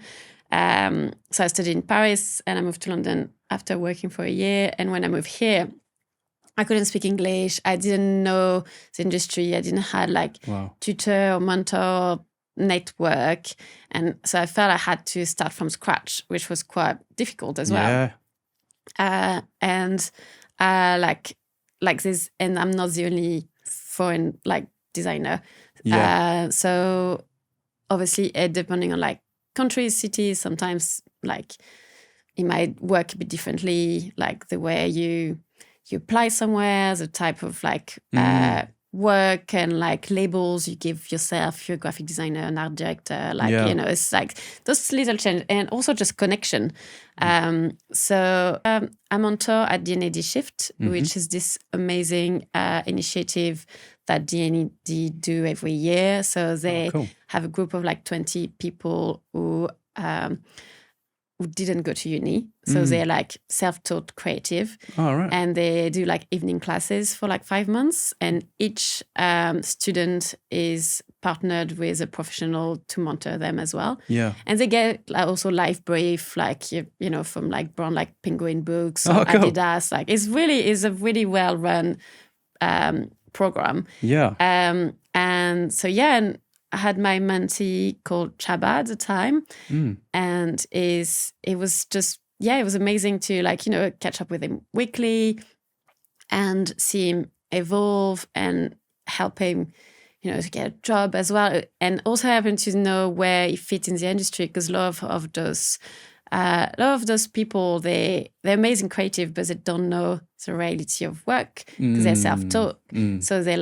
Speaker 1: so I studied in Paris and I moved to London after working for a year. And when I moved here, I couldn't speak English. I didn't know the industry. I didn't have tutor or mentor network. And so I felt I had to start from scratch, which was quite difficult as well. And like this, and I'm not the only foreign designer. So obviously, depending on countries, cities, sometimes it might work a bit differently, like the way you apply somewhere, the type of work and labels you give yourself, if you're a graphic designer, an art director, it's those little changes, and also just connection. So I'm on tour at D&AD Shift, which is this amazing initiative that D&AD do every year. So they have a group of 20 people who didn't go to uni. So they're self-taught creative. And they do evening classes for 5 months. And each student is partnered with a professional to mentor them as well. And they get also life brief, from brand like Penguin Books or Adidas. It's a really well-run program. And so, and I had my mentee called Chaba at the time, and it was amazing to catch up with him weekly and see him evolve and help him, to get a job as well, and also happen to know where he fits in the industry, because a lot of those people, they're amazing creative, but they don't know the reality of work because they're self-taught. So they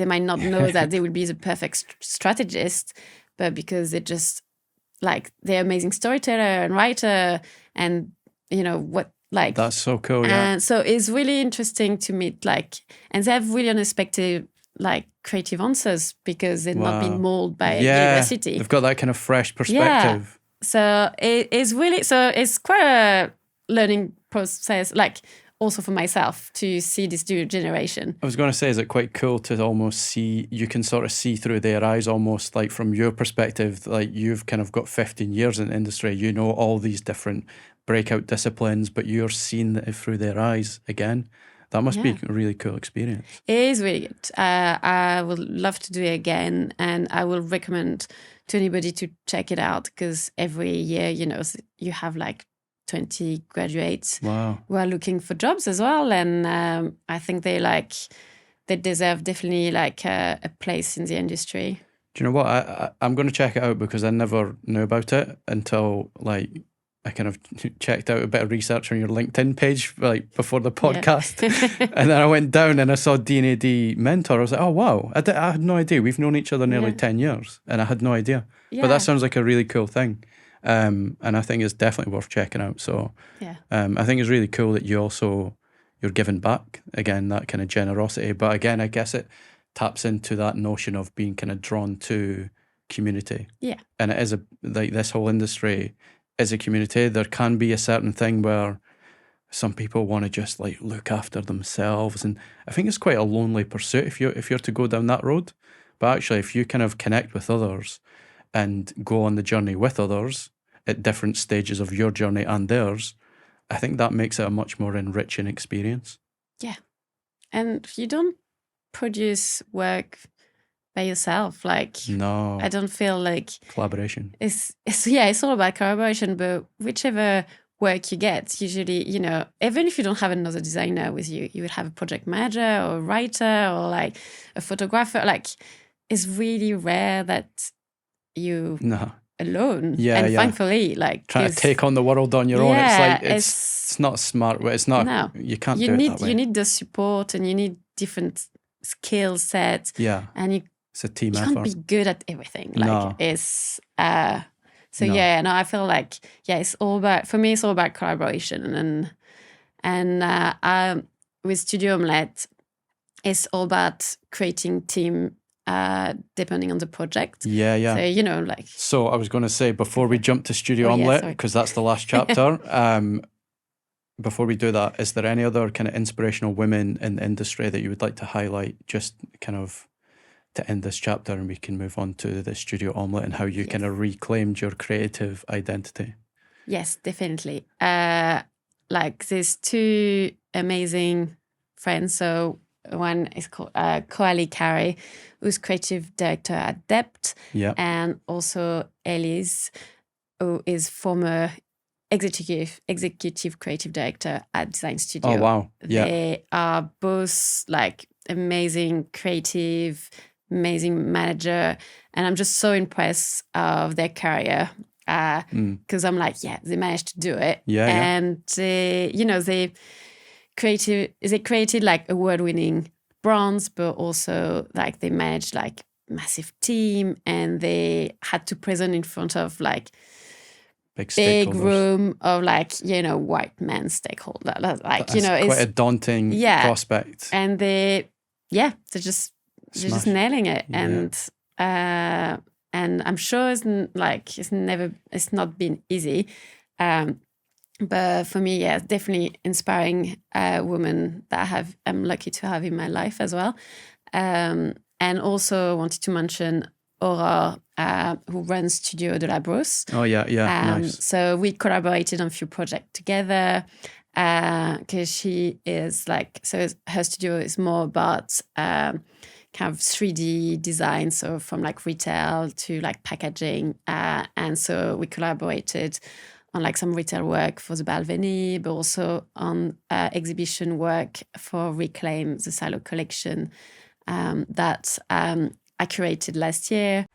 Speaker 1: might not know that they will be the perfect strategist, but because they're just they're amazing storyteller and writer, and
Speaker 2: that's so cool.
Speaker 1: And so it's really interesting to meet and they have really unexpected creative answers because they've not been molded by university.
Speaker 2: They've got that kind of fresh perspective.
Speaker 1: So it's quite a learning process, also for myself to see this new generation.
Speaker 2: I was going to say, is it quite cool to almost see, you can sort of see through their eyes almost from your perspective, you've kind of got 15 years in the industry, you know all these different breakout disciplines, but you're seeing it through their eyes again. That must be a really cool experience.
Speaker 1: It is really good. I would love to do it again, and I will recommend to anybody to check it out, because every year, you have 20 graduates who are looking for jobs as well, and I think they deserve definitely a place in the industry.
Speaker 2: Do you know what? I'm going to check it out, because I never knew about it until I kind of checked out a bit of research on your LinkedIn page before the podcast. And then I went down and I saw D&AD Mentor. I was like, oh, wow. I had no idea. We've known each other nearly 10 years and I had no idea. But that sounds like a really cool thing. And I think it's definitely worth checking out. So I think it's really cool that you're giving back, again, that kind of generosity. But again, I guess it taps into that notion of being kind of drawn to community. And it is this whole industry is a community. There can be a certain thing where some people want to just look after themselves, and I think it's quite a lonely pursuit if you're to go down that road. But actually, if you kind of connect with others and go on the journey with others, at different stages of your journey and theirs, I think that makes it a much more enriching experience.
Speaker 1: Yeah. And you don't produce work by yourself. Like,
Speaker 2: No.
Speaker 1: I don't feel like
Speaker 2: Collaboration.
Speaker 1: it's all about collaboration, but whichever work you get, usually, even if you don't have another designer with you, you would have a project manager or a writer or like a photographer. Like, it's really rare that you alone.
Speaker 2: Yeah,
Speaker 1: and thankfully, like,
Speaker 2: trying to take on the world on your own. It's like it's not smart. It's not.
Speaker 1: No,
Speaker 2: you can't do it that way.
Speaker 1: You need the support, and you need different skill sets.
Speaker 2: Yeah,
Speaker 1: and
Speaker 2: it's a team
Speaker 1: you
Speaker 2: effort.
Speaker 1: can't be good at everything. Like,
Speaker 2: no.
Speaker 1: It's I feel like it's all about, for me, it's all about collaboration, and with Studio Omelette, it's all about creating team. Depending on the project.
Speaker 2: Yeah.
Speaker 1: So,
Speaker 2: So I was going to say, before we jump to Studio Omelette, because that's the last chapter, before we do that, is there any other kind of inspirational women in the industry that you would like to highlight, just kind of to end this chapter, and we can move on to the Studio Omelette and how you kind of reclaimed your creative identity?
Speaker 1: Yes, definitely. Like, there's two amazing friends. So one is called Coralie Carey, who's creative director at Depth, and also Elise, who is former executive creative director at Design Studio.
Speaker 2: Oh, wow. Yeah.
Speaker 1: They are both like amazing creative, amazing manager, and I'm just so impressed of their career. Because I'm like, they managed to do it. And they created like award-winning brands, but also like they managed like massive team, and they had to present in front of like big room of like white men stakeholder. Like
Speaker 2: That's
Speaker 1: it's
Speaker 2: quite a daunting prospect.
Speaker 1: And they're just nailing it. And I'm sure it's not been easy. But for me, definitely inspiring woman that I'm lucky to have in my life as well. And also wanted to mention Aurore, who runs Studio de la Brosse.
Speaker 2: Oh, yeah, nice.
Speaker 1: So we collaborated on a few projects together, because she is like, so her studio is more about kind of 3D design, so from like retail to like packaging. And so we collaborated on like some retail work for the Balvenie, but also on exhibition work for Reclaim, the Silo collection that I curated last year.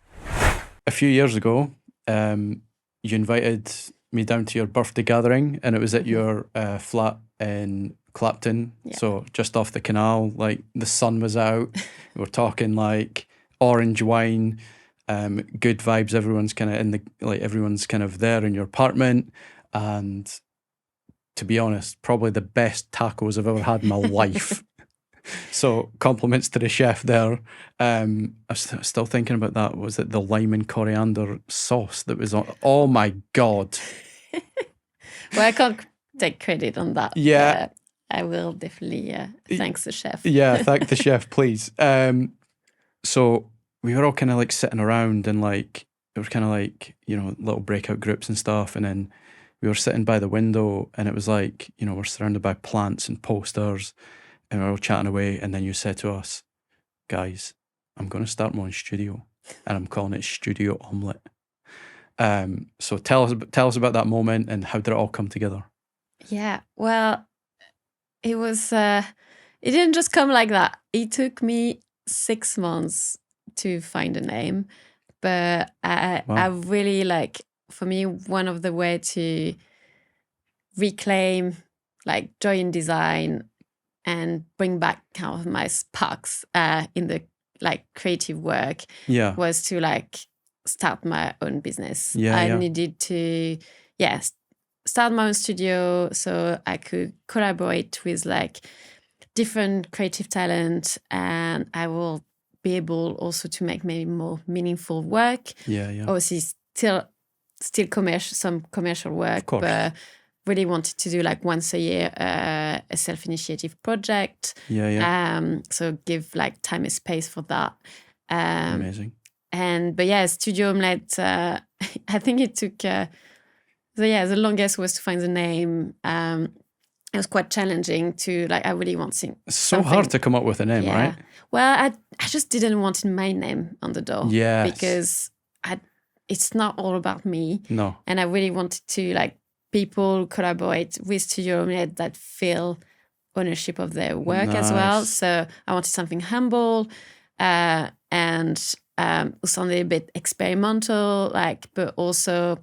Speaker 2: A few years ago, you invited me down to your birthday gathering, and it was at your flat in Clapton, so just off the canal. Like, the sun was out, we were talking like orange wine, good vibes. Everyone's kind of everyone's kind of there in your apartment, and to be honest, probably the best tacos I've ever had in my life. So compliments to the chef there. I was still thinking about that. Was it the lime and coriander sauce that was on? Oh my God.
Speaker 1: Well, I can't take credit on that.
Speaker 2: Yeah.
Speaker 1: I will definitely thanks the chef.
Speaker 2: Yeah, thank the chef, please. So we were all kind of like sitting around, and like it was kind of like, little breakout groups and stuff. And then we were sitting by the window, and it was like, we're surrounded by plants and posters, and we were all chatting away. And then you said to us, guys, I'm going to start my own studio, and I'm calling it Studio Omelette. So tell us about that moment, and how did it all come together?
Speaker 1: Yeah, well, it was, it didn't just come like that. It took me 6 months to find a name, but I really like, for me, one of the way to reclaim like joy in design and bring back kind of my sparks in the like creative work was to like start my own business. I needed to start my own studio so I could collaborate with like different creative talent, and I will be able also to make maybe more meaningful work. Obviously still some commercial work, but really wanted to do like once a year a self-initiative project. So give like time and space for that.
Speaker 2: Amazing.
Speaker 1: But Studio Omelette, I think it took the longest was to find the name. It was quite challenging to I really want to
Speaker 2: It's so hard to come up with a name, right?
Speaker 1: Well, I just didn't want my name on the door.
Speaker 2: Yes.
Speaker 1: Because it's not all about me.
Speaker 2: No.
Speaker 1: And I really wanted to people collaborate with Studio Omelette that feel ownership of their work as well. So I wanted something humble and sounded a bit experimental, but also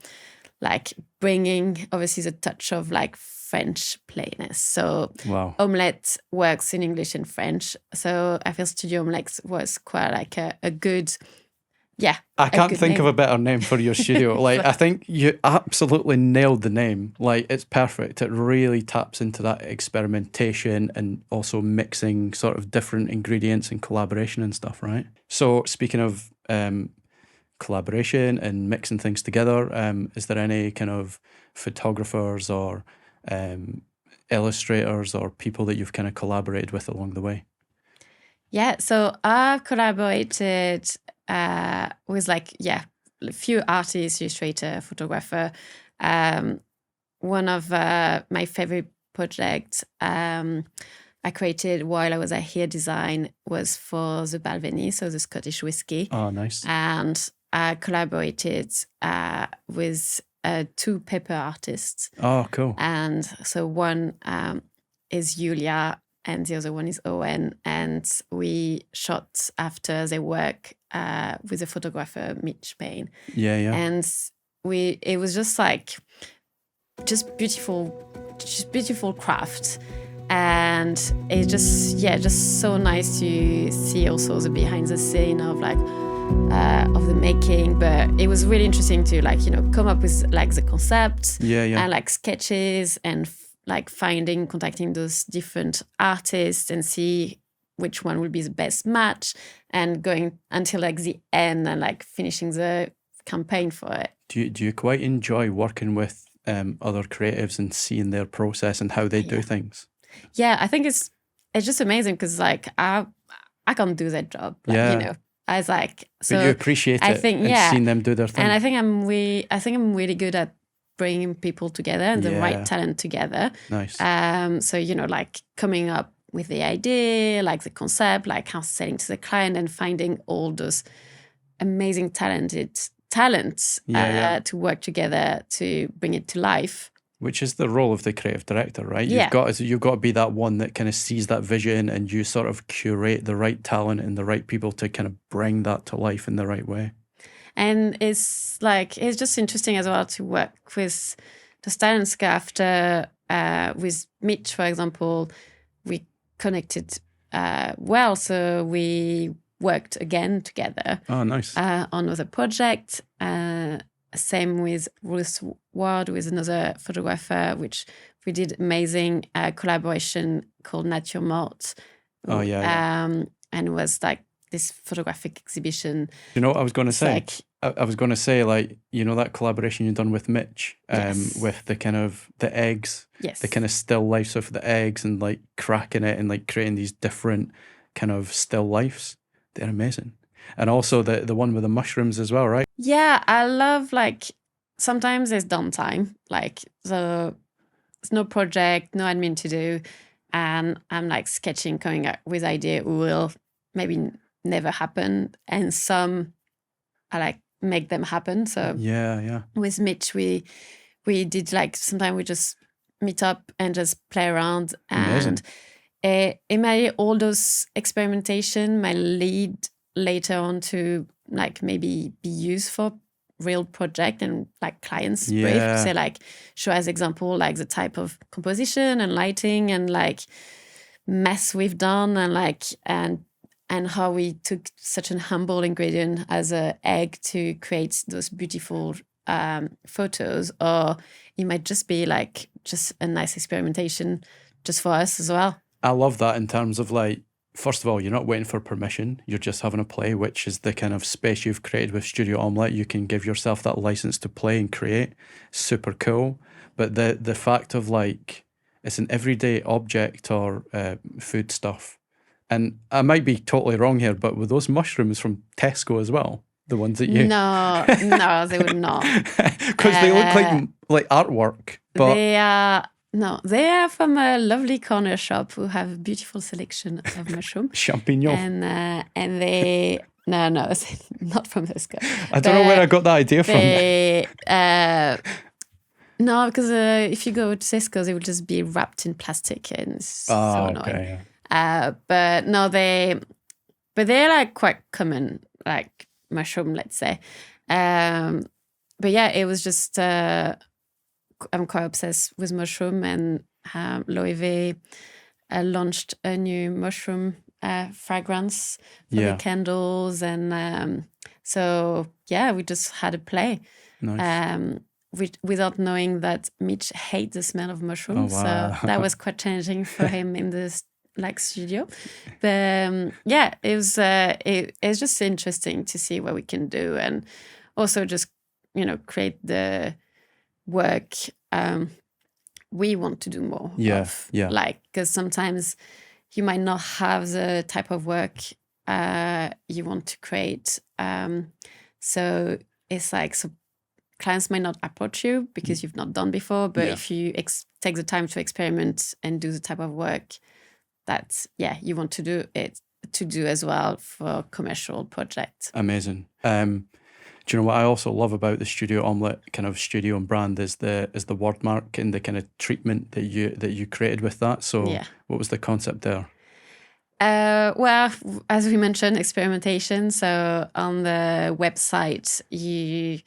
Speaker 1: bringing obviously the touch of French playness. So Omelette works in English and French. So I feel Studio Omelette was quite a good,
Speaker 2: I can't think of a better name for your studio. I think you absolutely nailed the name. It's perfect. It really taps into that experimentation and also mixing sort of different ingredients and collaboration and stuff, right? So speaking of collaboration and mixing things together, is there any kind of photographers or illustrators or people that you've kind of collaborated with along the way?
Speaker 1: Yeah, so I've collaborated with a few artists, illustrator, photographer. One of my favorite projects I created while I was at Hair Design was for the Balvenie, so the Scottish whiskey.
Speaker 2: Oh, nice.
Speaker 1: And I collaborated with two paper artists.
Speaker 2: Oh, cool.
Speaker 1: And so one is Julia and the other one is Owen. And we shot after their work with the photographer Mitch Payne.
Speaker 2: Yeah.
Speaker 1: And it was just beautiful craft. And it's just so nice to see also the behind the scene of the making. But it was really interesting to come up with the concept and sketches and contacting those different artists and see which one would be the best match and going until the end and finishing the campaign for it.
Speaker 2: Do you quite enjoy working with other creatives and seeing their process and how they do things?
Speaker 1: Yeah, I think it's just amazing because I can't do that job. I was so
Speaker 2: but you appreciate it and seeing them do their thing.
Speaker 1: And I think I'm really good at bringing people together and the right talent together.
Speaker 2: Nice.
Speaker 1: So coming up with the idea, the concept, how selling to the client and finding all those amazing talents to work together to bring it to life.
Speaker 2: Which is the role of the creative director, right? You've got to be that one that kind of sees that vision and you sort of curate the right talent and the right people to kind of bring that to life in the right way.
Speaker 1: And it's just interesting as well to work with the talents after with Mitch, for example, we connected well. So we worked again together.
Speaker 2: Oh, nice.
Speaker 1: On another project. Same with Ruth Ward, with another photographer, which we did amazing collaboration called Nature Mort.
Speaker 2: Oh, yeah.
Speaker 1: And it was this photographic exhibition.
Speaker 2: You know what I was going to say? I was going to say, that collaboration you've done with Mitch, with the kind of the eggs, the kind of still lifes of the eggs and cracking it and creating these different kind of still lifes. They're amazing. And also the one with the mushrooms as well, right?
Speaker 1: Yeah, I love sometimes there's downtime, so there's no project, no admin to do, and I'm sketching, coming up with idea will maybe never happen, and some I make them happen. So
Speaker 2: yeah.
Speaker 1: With Mitch, we did sometimes we just meet up and just play around, and it made all those experimentation might lead later on to maybe be used for real project and clients brief. Say show as example the type of composition and lighting and mess we've done and how we took such an humble ingredient as an egg to create those beautiful photos. Or it might just be just a nice experimentation just for us as well.
Speaker 2: I love that in terms of first of all, you're not waiting for permission. You're just having a play, which is the kind of space you've created with Studio Omelette. You can give yourself that license to play and create. Super cool. But the fact of it's an everyday object or food stuff. And I might be totally wrong here, but were those mushrooms from Tesco as well? The ones that you...
Speaker 1: No, they would not.
Speaker 2: Because they look like artwork, but...
Speaker 1: They are from a lovely corner shop who have a beautiful selection of mushrooms.
Speaker 2: Champignon.
Speaker 1: And they... No, not from those guys.
Speaker 2: I don't know where I got that idea from.
Speaker 1: No, because if you go to Tesco, they would just be wrapped in plastic, and it's so annoying.
Speaker 2: Okay, yeah.
Speaker 1: But no, they're like quite common, like mushroom, let's say. But yeah, it was just I'm quite obsessed with mushroom, and Loewe launched a new mushroom fragrance for the candles, and so yeah, we just had a play.
Speaker 2: Nice.
Speaker 1: Without knowing that Mitch hates the smell of mushrooms.
Speaker 2: Oh, wow.
Speaker 1: So that was quite challenging for him in the studio. But yeah, it was just interesting to see what we can do, and also just, create the work we want to do more of. Yeah. Like, because sometimes you might not have the type of work you want to create. So it's like, clients might not approach you because you've not done before, but if you take the time to experiment and do the type of work that you want to do as well for commercial projects.
Speaker 2: Amazing. Do you know what I also love about the Studio Omelette kind of studio and brand is the word mark and the kind of treatment that you created with that. So what was the concept there?
Speaker 1: Well, as we mentioned, experimentation. So on the website, you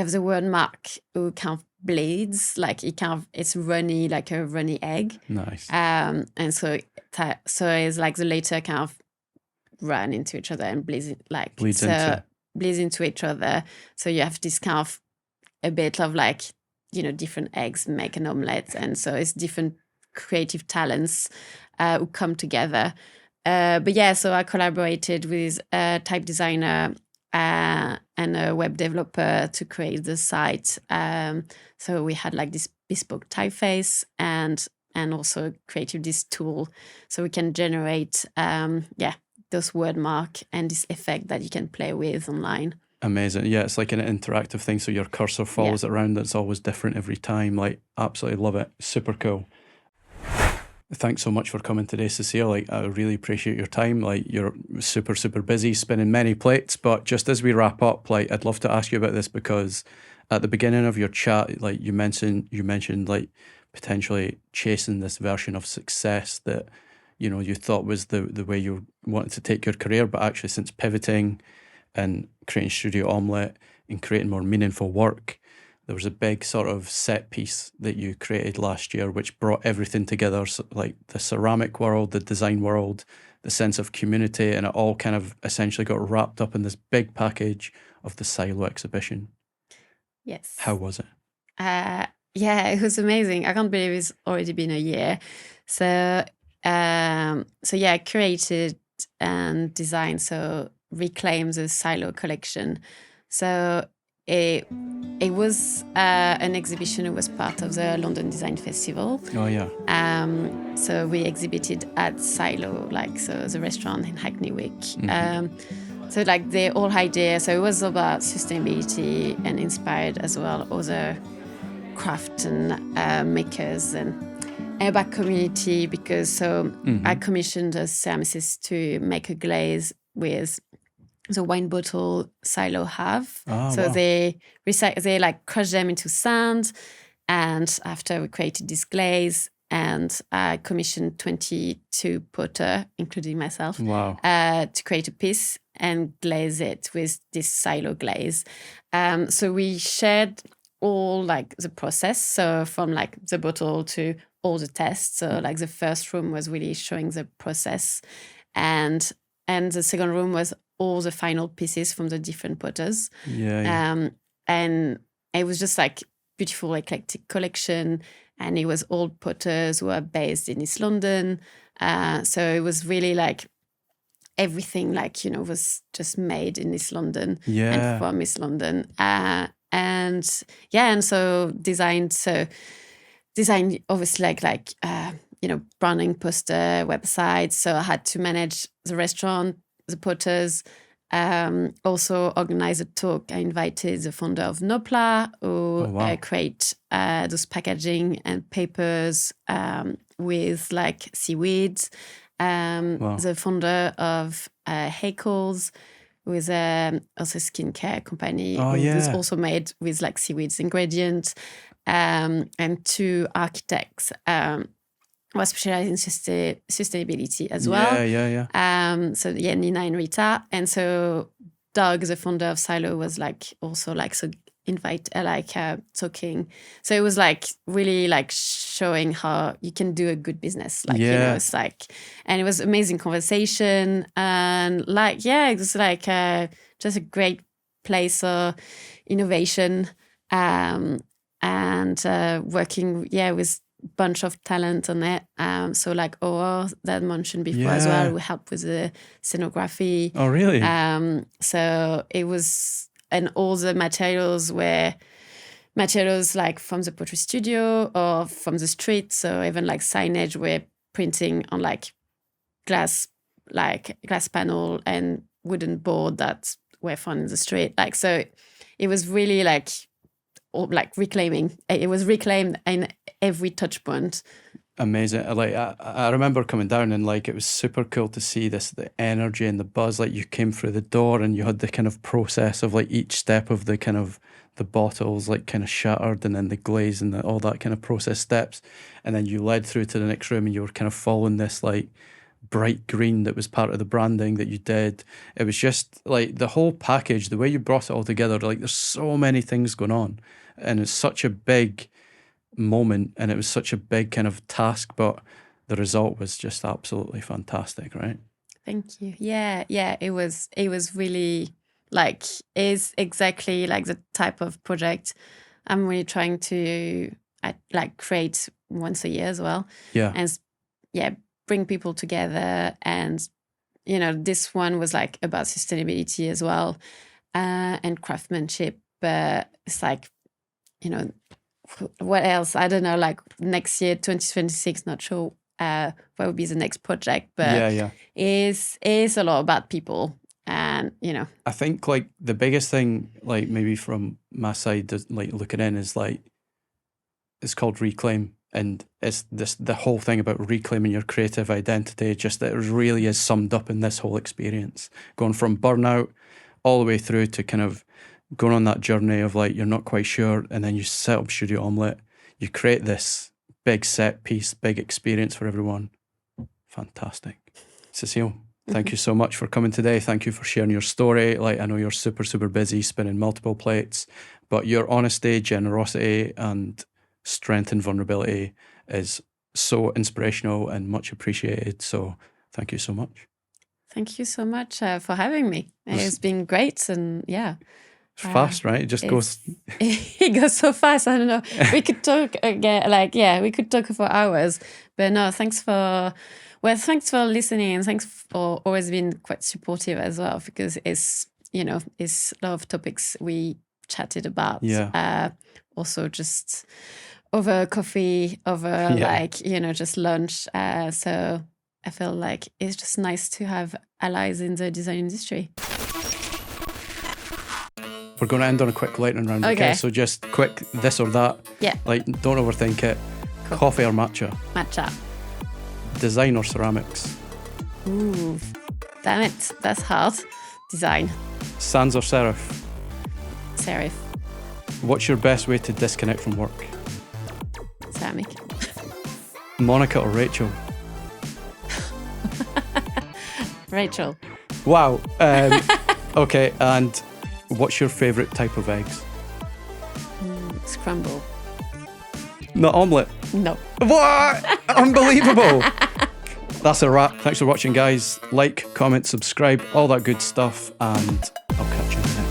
Speaker 1: have the word mark who kind of bleeds, like it's runny, like a runny egg.
Speaker 2: Nice.
Speaker 1: And so it's like the letter kind of run into each other and bleeds into each other. So you have this kind of a bit of like, different eggs make an omelette. And so it's different creative talents who come together. But yeah, so I collaborated with a type designer and a web developer to create the site. So we had like this bespoke typeface and also created this tool so we can generate those word mark and this effect that you can play with online.
Speaker 2: Amazing. Yeah, it's like an interactive thing. So your cursor follows it around. It's always different every time. Like, absolutely love it. Super cool. Thanks so much for coming today, Cecile. Like, I really appreciate your time. Like, you're super, super busy, spinning many plates. But just as we wrap up, like, I'd love to ask you about this because at the beginning of your chat, like you mentioned like potentially chasing this version of success that, you thought was the way you wanted to take your career, but actually since pivoting and creating Studio Omelette and creating more meaningful work, there was a big sort of set piece that you created last year, which brought everything together, so like the ceramic world, the design world, the sense of community, and it all kind of essentially got wrapped up in this big package of the Silo exhibition.
Speaker 1: Yes.
Speaker 2: How was it?
Speaker 1: It was amazing. I can't believe it's already been a year. So I created and designed, so reclaim the Silo collection. So it was an exhibition. It was part of the London Design Festival.
Speaker 2: Oh yeah.
Speaker 1: So we exhibited at Silo, so the restaurant in Hackney Wick. So like the whole idea. So it was about sustainability and inspired as well other craft and makers and about community because I commissioned a ceramicist to make a glaze with the wine bottle Silo have. So they like crush them into sand, and after we created this glaze, and I commissioned 22 potter, including myself, to create a piece and glaze it with this Silo glaze. So we shared all like the process, so from like the bottle to all the tests. So like the first room was really showing the process, and the second room was all the final pieces from the different potters. And it was just like beautiful eclectic collection, and it was all potters who are based in East London. So it was really like everything was just made in East London and from East London. And so design obviously like branding, poster, websites. So I had to manage the restaurant, the potters, Also organized a talk. I invited the founder of Nopla, who create those packaging and papers with like seaweeds. The founder of Hackles, who is also a skincare company, who's also made with like seaweeds ingredients, and 2 architects who are specialized in sustainability as well. So Nina and Rita. And so Doug, the founder of Silo, was like also like so talking. So it was like really like showing how you can do a good business. Like, you know, it's like, and it was amazing conversation. And like, it was like just a great place of innovation and working, with bunch of talent on it. So like that mentioned before as well, we helped with the scenography.
Speaker 2: Oh, really?
Speaker 1: So it was, and all the materials were materials like from the pottery studio or from the street. So even like signage, we're printing on like glass panel and wooden board that were found in the street. Like, so it was really like reclaiming. It was reclaimed in every touch point.
Speaker 2: Amazing. Like I remember coming down and like it was super cool to see the energy and the buzz. Like you came through the door and you had the kind of process of like each step of the kind of the bottles like kind of shattered and then the glaze and all that kind of process steps, and then you led through to the next room and you were kind of following this like bright green that was part of the branding that you did. It was just like the whole package, the way you brought it all together. Like there's so many things going on and it's such a big moment and it was such a big kind of task, but the result was just absolutely fantastic, right?
Speaker 1: Thank you. It was really like is exactly like the type of project I'm really trying to like create once a year as well. And bring people together. And you know, this one was like about sustainability as well and craftsmanship, but it's like, you know, what else? I don't know, like next year, 2026, not sure what would be the next project, but is a lot about people. And, you know,
Speaker 2: I think like the biggest thing, like maybe from my side, like looking in is like, it's called Reclaim. And it's the whole thing about reclaiming your creative identity, just that it really is summed up in this whole experience, going from burnout all the way through to kind of going on that journey of like, you're not quite sure. And then you set up Studio Omelette, you create this big set piece, big experience for everyone. Fantastic. Cecile, thank you so much for coming today. Thank you for sharing your story. Like, I know you're super, super busy spinning multiple plates, but your honesty, generosity, and strength and vulnerability is so inspirational and much appreciated. So thank you so much.
Speaker 1: Thank you so much for having me. It's been great. And
Speaker 2: it's fast, right? It just goes.
Speaker 1: It goes so fast. I don't know. We could talk again. Like, we could talk for hours. But no, thanks for listening, and thanks for always being quite supportive as well, because it's a lot of topics we chatted about. Also just over coffee, over just lunch. So I feel like it's just nice to have allies in the design industry.
Speaker 2: We're going to end on a quick lightning round. Okay. So just quick, this or that.
Speaker 1: Yeah.
Speaker 2: Like, don't overthink it. Cool. Coffee or matcha?
Speaker 1: Matcha.
Speaker 2: Design or ceramics?
Speaker 1: Ooh, damn it. That's hard. Design.
Speaker 2: Sans or serif?
Speaker 1: Serif.
Speaker 2: What's your best way to disconnect from work?
Speaker 1: Ceramic.
Speaker 2: Monica or Rachel?
Speaker 1: Rachel.
Speaker 2: Wow. Okay, and what's your favourite type of eggs?
Speaker 1: Scramble.
Speaker 2: Not omelette?
Speaker 1: No.
Speaker 2: What? Unbelievable. That's a wrap. Thanks for watching, guys. Like, comment, subscribe, all that good stuff, and I'll catch you in the next.